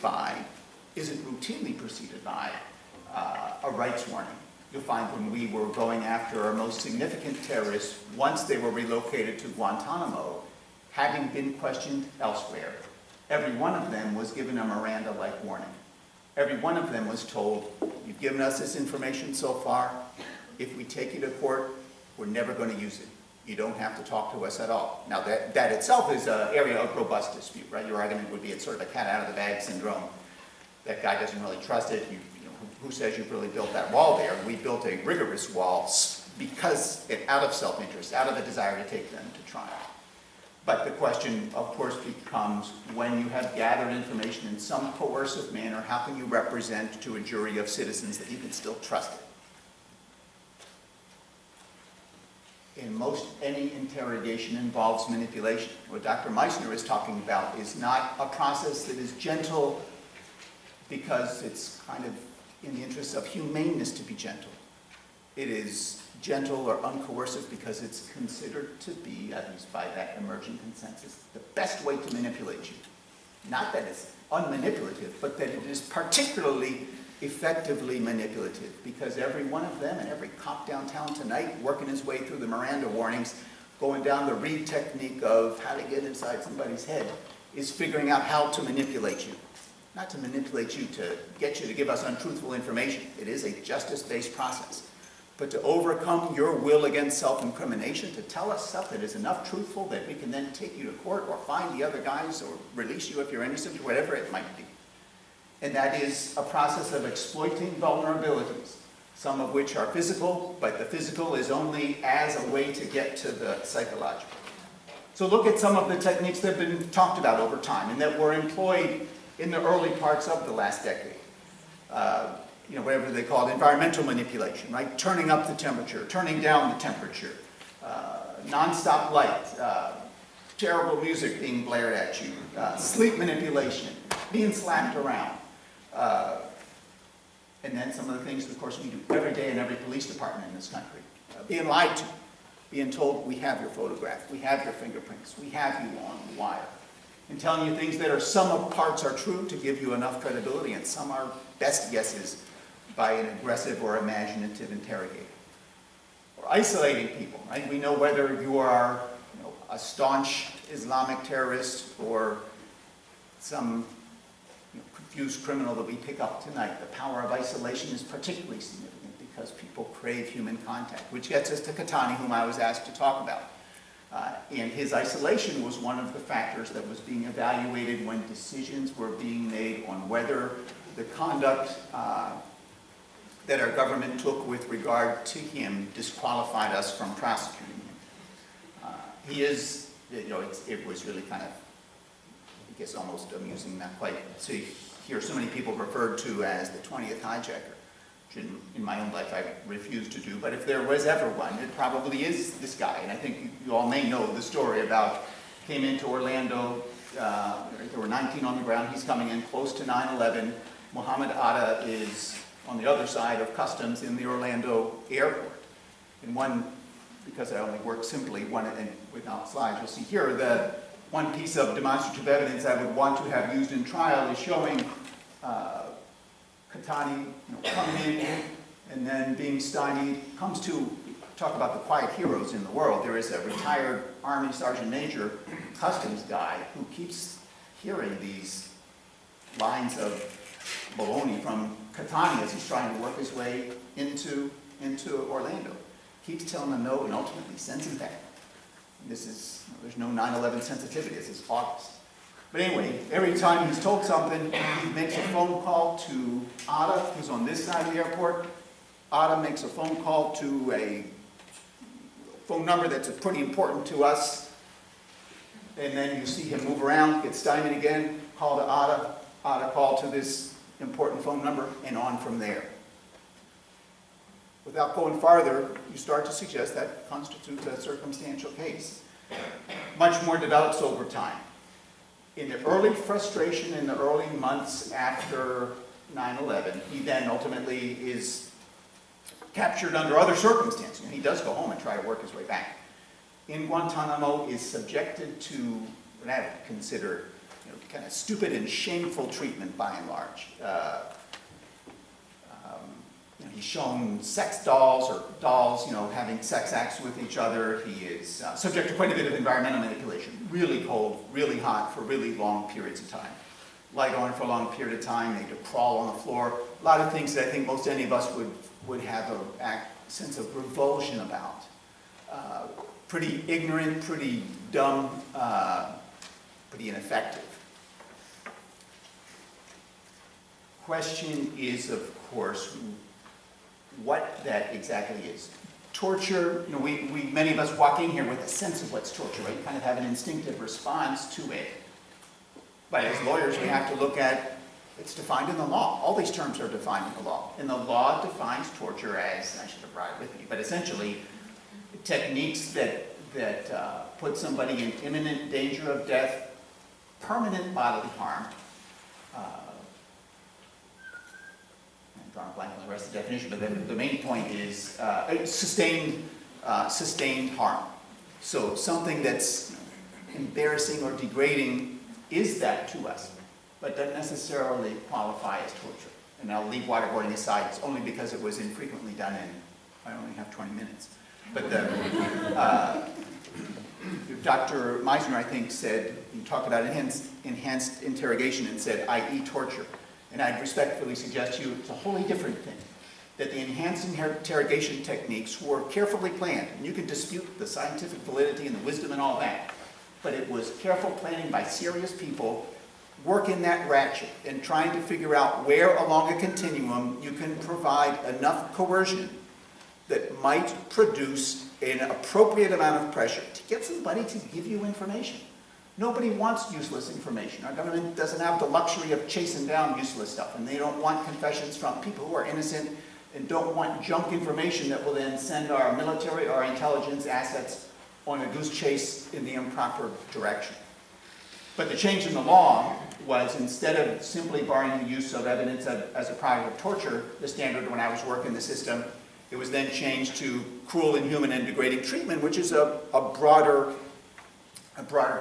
preceded by a rights warning. You'll find when we were going after our most significant terrorists, once they were relocated to Guantanamo, having been questioned elsewhere, every one of them was given a Miranda-like warning. Every one of them was told, you've given us this information so far, if we take you to court, we're never going to use it. You don't have to talk to us at all. Now that itself is an area of robust dispute, right? Your argument would be it's sort of a cat out of the bag syndrome. That guy doesn't really trust it. Who says you've really built that wall there? We built a rigorous wall because out of self-interest, out of a desire to take them to trial. But the question, of course, becomes when you have gathered information in some coercive manner, how can you represent to a jury of citizens that you can still trust it? In most any interrogation involves manipulation. What Dr. Meissner is talking about is not a process that is gentle because it's kind of in the interest of humaneness to be gentle. It is gentle or uncoercive because it's considered to be, at least by that emerging consensus, the best way to manipulate you. Not that it's unmanipulative, but that it is particularly effectively manipulative because every one of them and every cop downtown tonight working his way through the Miranda warnings, going down the Reed technique of how to get inside somebody's head, is figuring out how to manipulate you. Not to manipulate you to get you to give us untruthful information. It is a justice-based process. But to overcome your will against self-incrimination, to tell us stuff that is enough truthful that we can then take you to court or find the other guys or release you if you're innocent, whatever it might be. And that is a process of exploiting vulnerabilities, some of which are physical, but the physical is only as a way to get to the psychological. So look at some of the techniques that have been talked about over time and that were employed in the early parts of the last decade. Whatever they called environmental manipulation, right? Turning up the temperature, turning down the temperature, nonstop light, terrible music being blared at you, sleep manipulation, being slapped around. And then some of the things, of course, we do every day in every police department in this country. Being lied to, being told, we have your photograph, we have your fingerprints, we have you on the wire. And telling you things that are, some of parts are true to give you enough credibility, and some are best guesses by an aggressive or imaginative interrogator. Or isolating people, right? We know whether you are a staunch Islamic terrorist or some confused criminal that we pick up tonight. The power of isolation is particularly significant because people crave human contact, which gets us to Katani, whom I was asked to talk about. And his isolation was one of the factors that was being evaluated when decisions were being made on whether the conduct that our government took with regard to him disqualified us from prosecuting him. He is, it was really kind of, I guess, almost amusing, not quite, to hear so many people referred to as the 20th hijacker, which in my own life I refuse to do, but if there was ever one, it probably is this guy. And I think you all may know the story about, came into Orlando, there were 19 on the ground, he's coming in close to 9/11. Mohammed Atta is on the other side of customs in the Orlando airport. And one, because I only work simply, and without slides, you'll see here, the one piece of demonstrative evidence I would want to have used in trial is showing Katani, coming in and then being stymied, comes to talk about the quiet heroes in the world. There is a retired Army Sergeant Major customs guy who keeps hearing these lines of baloney from Katani as he's trying to work his way into Orlando. Keeps telling him no and ultimately sends him back. This is, there's no 9/11 sensitivity, this is August. But anyway, every time he's told something, he makes a phone call to Ada, who's on this side of the airport. Ada makes a phone call to a phone number that's pretty important to us. And then you see him move around, get stymied again, call to Ada. Ada call to this important phone number, and on from there. Without going farther, you start to suggest that constitutes a circumstantial case. Much more develops over time. In the early frustration in the early months after 9/11, he then ultimately is captured under other circumstances. And he does go home and try to work his way back. In Guantanamo, is subjected to what I would consider kind of stupid and shameful treatment by and large. He's shown sex dolls or dolls, having sex acts with each other. He is subject to quite a bit of environmental manipulation. Really cold, really hot for really long periods of time. Light on for a long period of time, made to crawl on the floor. A lot of things that I think most any of us would have a sense of revulsion about. Pretty ignorant, pretty dumb, pretty ineffective. Question is, of course, what that exactly is. Torture, many of us walk in here with a sense of what's torture, right? We kind of have an instinctive response to it. But as lawyers, we have to look at, it's defined in the law. All these terms are defined in the law. And the law defines torture as, I should have brought it with me, but essentially techniques that put somebody in imminent danger of death, permanent bodily harm. I'm drawing a blank on the rest of the definition, but the main point is sustained harm. So something that's embarrassing or degrading is that to us, but doesn't necessarily qualify as torture. And I'll leave waterboarding aside. It's only because it was infrequently done in, I only have 20 minutes. But Dr. Meisner, I think, said, he talked about enhanced interrogation and said, i.e. torture. And I'd respectfully suggest to you it's a wholly different thing. That the enhanced interrogation techniques were carefully planned. And you can dispute the scientific validity and the wisdom and all that. But it was careful planning by serious people, working that ratchet and trying to figure out where along a continuum you can provide enough coercion that might produce an appropriate amount of pressure to get somebody to give you information. Nobody wants useless information. Our government doesn't have the luxury of chasing down useless stuff, and they don't want confessions from people who are innocent and don't want junk information that will then send our military or our intelligence assets on a goose chase in the improper direction. But the change in the law was, instead of simply barring the use of evidence as a product of torture, the standard when I was working the system, it was then changed to cruel, inhuman, and degrading treatment, which is a broader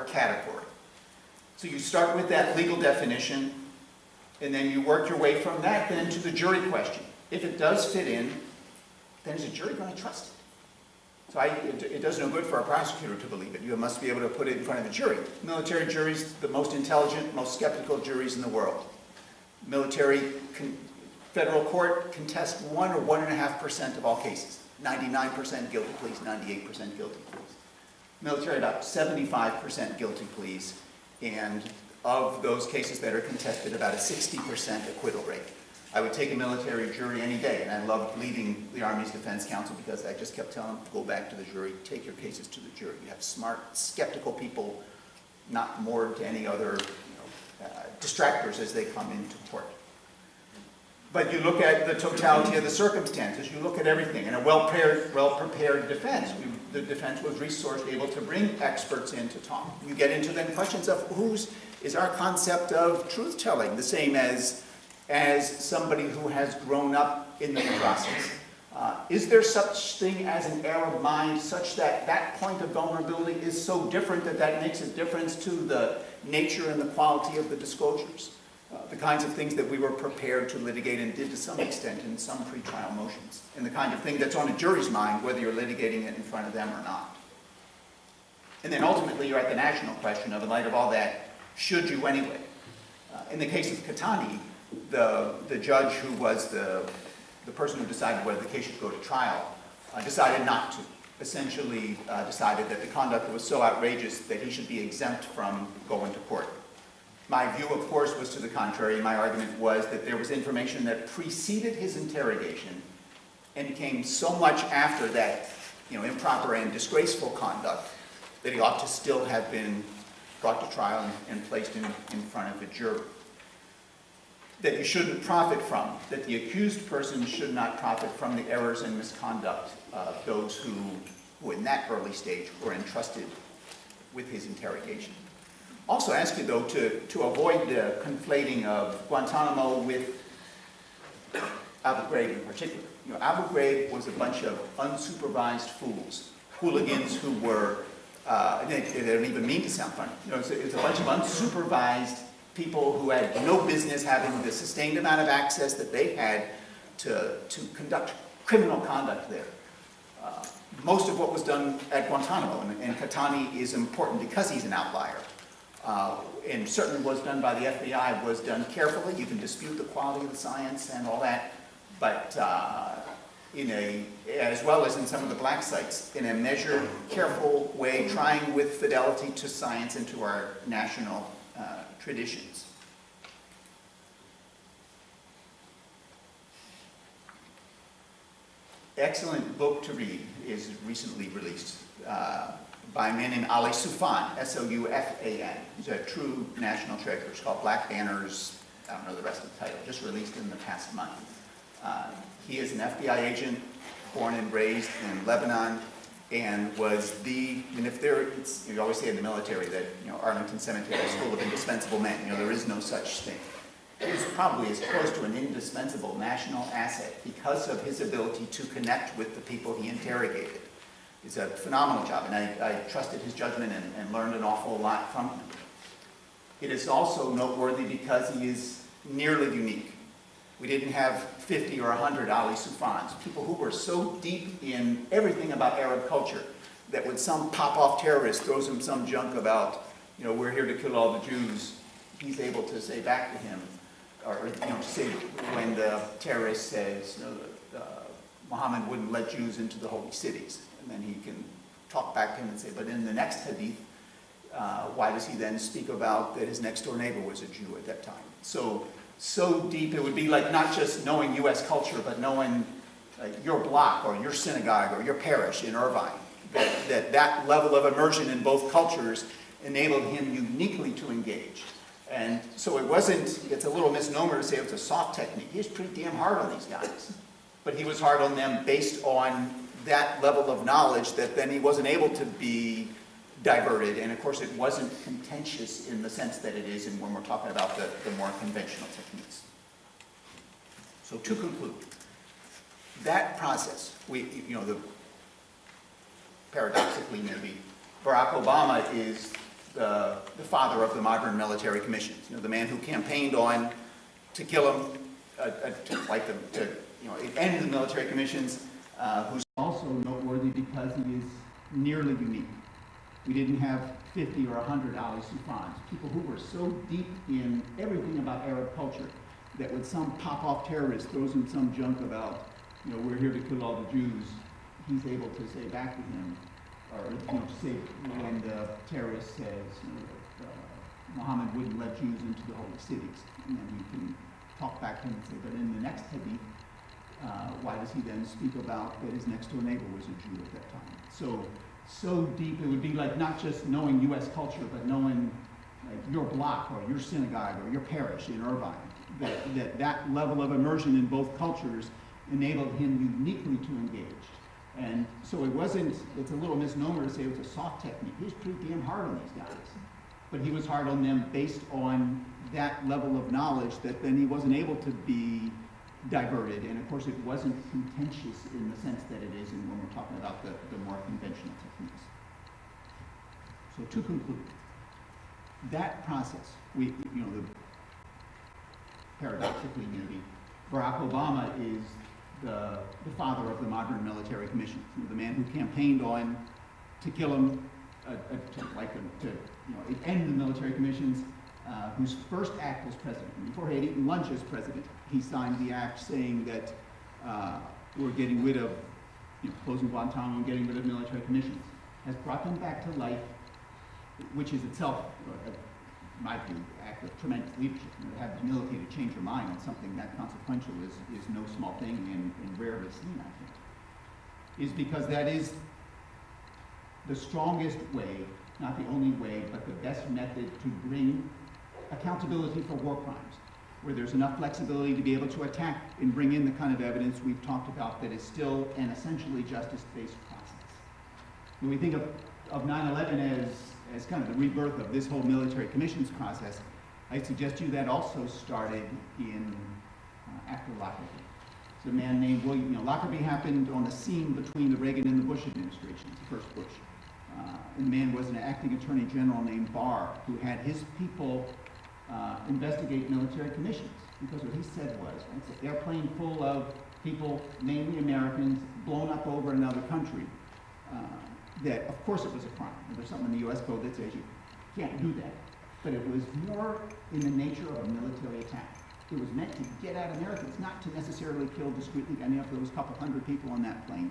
category. So you start with that legal definition, and then you work your way from that then to the jury question. If it does fit in, then is a jury going to trust it? So it does no good for a prosecutor to believe it. You must be able to put it in front of a jury. Military juries, the most intelligent, most skeptical juries in the world. Federal court contests 1 or 1.5% of all cases. 99% guilty pleas, 98% guilty pleas. Military, about 75% guilty pleas, and of those cases that are contested, about a 60% acquittal rate. I would take a military jury any day, and I loved leading the Army's Defense Council because I just kept telling them, go back to the jury, take your cases to the jury. You have smart, skeptical people, not moored to any other distractors as they come into court. But you look at the totality of the circumstances, you look at everything. In a well-prepared defense, the defense was resourced, able to bring experts in to talk. You get into then questions of is our concept of truth-telling the same as somebody who has grown up in the process? Is there such thing as an Arab mind such that that point of vulnerability is so different that makes a difference to the nature and the quality of the disclosures? the kinds of things that we were prepared to litigate and did to some extent in some pretrial motions, and the kind of thing that's on a jury's mind, whether you're litigating it in front of them or not. And then ultimately, you're at the national question of, in light of all that, should you anyway? In the case of Katani, the judge who was the person who decided whether the case should go to trial decided not to. Essentially decided that the conduct was so outrageous that he should be exempt from going to court. My view, of course, was to the contrary, and my argument was that there was information that preceded his interrogation and came so much after that, improper and disgraceful conduct that he ought to still have been brought to trial and placed in front of a jury. That you shouldn't profit from, that the accused person should not profit from the errors and misconduct of those who in that early stage were entrusted with his interrogation. Also ask you, though, to avoid the conflating of Guantanamo with Abu Ghraib in particular. Abu Ghraib was a bunch of unsupervised fools, hooligans who were, they don't even mean to sound funny. It's a bunch of unsupervised people who had no business having the sustained amount of access that they had to conduct criminal conduct there. Most of what was done at Guantanamo, and Katani is important because he's an outlier, and certainly was done by the FBI, was done carefully. You can dispute the quality of the science and all that, but as well as in some of the black sites, in a measured, careful way, trying with fidelity to science and to our national traditions. Excellent book to read is recently released by a man named Ali Soufan, S-O-U-F-A-N. He's a true national treasure. It's called Black Banners. I don't know the rest of the title, just released in the past month. He is an FBI agent, born and raised in Lebanon, and was you always say in the military that, Arlington Cemetery is full of indispensable men. There is no such thing. He was probably as close to an indispensable national asset because of his ability to connect with the people he interrogated. It's a phenomenal job, and I trusted his judgment and learned an awful lot from him. It is also noteworthy because he is nearly unique. We didn't have 50 or 100 Ali Soufans, people who were so deep in everything about Arab culture that when some pop-off terrorist throws him some junk about, we're here to kill all the Jews, he's able to say back to him, or say when the terrorist says, Muhammad wouldn't let Jews into the holy cities, and then he can talk back to him and say, but in the next hadith, why does he then speak about that his next door neighbor was a Jew at that time? So deep, it would be like not just knowing U.S. culture, but knowing your block or your synagogue or your parish in Irvine. That level of immersion in both cultures enabled him uniquely to engage. And so it's a little misnomer to say it was a soft technique. He was pretty damn hard on these guys. But he was hard on them based on that level of knowledge that then he wasn't able to be diverted. And of course, it wasn't contentious in the sense that it is when we're talking about the more conventional techniques. So to conclude, that process, paradoxically maybe, Barack Obama is the father of the modern military commissions. The man who campaigned on to kill him, to end the military commissions, who's also noteworthy because he is nearly unique. We didn't have 50 or 100 Ali Soufans, people who were so deep in everything about Arab culture that when some pop-off terrorist throws him some junk about, we're here to kill all the Jews, he's able to say back to him, or say when the terrorist says, Muhammad wouldn't let Jews into the holy cities, and then he can talk back to him and say, but in the next hadith, why does he then speak about that his next door neighbor was a Jew at that time? So deep, it would be like not just knowing U.S. culture, but knowing your block or your synagogue or your parish in Irvine. That level of immersion in both cultures enabled him uniquely to engage. And so it's a little misnomer to say it was a soft technique. He was pretty damn hard on these guys. But he was hard on them based on that level of knowledge that then he wasn't able to be diverted. And of course, it wasn't contentious in the sense that it is when we're talking about the more conventional techniques. So to conclude, that process, paradoxically maybe, Barack Obama is the father of the modern military commissions. The man who campaigned on to kill him, to end the military commissions, whose first act as president, before he had eaten lunch as president, he signed the act saying that we're getting rid of, closing Guantanamo and getting rid of military commissions, has brought them back to life, which is itself, in my view, act of tremendous leadership. To have the humility to change your mind on something that consequential is no small thing and rarely seen, I think, is because that is the strongest way, not the only way, but the best method to bring accountability for war crimes, where there's enough flexibility to be able to attack and bring in the kind of evidence we've talked about that is still an essentially justice-based process. When we think of 9/11 as kind of the rebirth of this whole military commissions process, I suggest to you that also started in after Lockerbie. So a man named William, Lockerbie happened on the scene between the Reagan and the Bush administrations, the first Bush. And the man was an acting attorney general named Barr, who had his people investigate military commissions, because what he said was, it's an airplane full of people, mainly Americans, blown up over another country, that of course it was a crime. And there's something in the US code that says you can't do that. But it was more in the nature of a military attack. It was meant to get at Americans, not to necessarily kill discreetly. I mean, if there was a couple hundred people on that plane,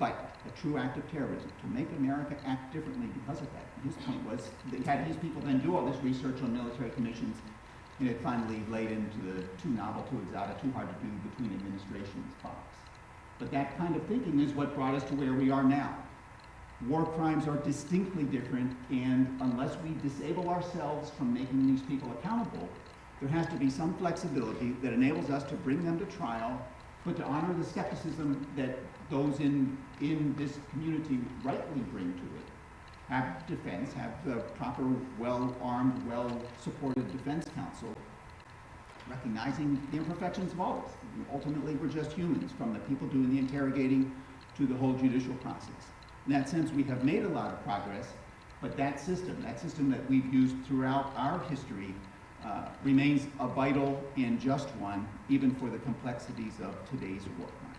but a true act of terrorism, to make America act differently because of that. And his point was, they had his people then do all this research on military commissions, and it finally laid into the too novel, too exotic, too hard to do between administrations box. But that kind of thinking is what brought us to where we are now. War crimes are distinctly different, and unless we disable ourselves from making these people accountable, there has to be some flexibility that enables us to bring them to trial, but to honor the skepticism that those in this community rightly bring to it. Have defense, have the proper, well-armed, well-supported defense counsel, recognizing the imperfections of all of us. Ultimately, we're just humans, from the people doing the interrogating to the whole judicial process. In that sense, we have made a lot of progress, but that system that we've used throughout our history remains a vital and just one, even for the complexities of today's war crime.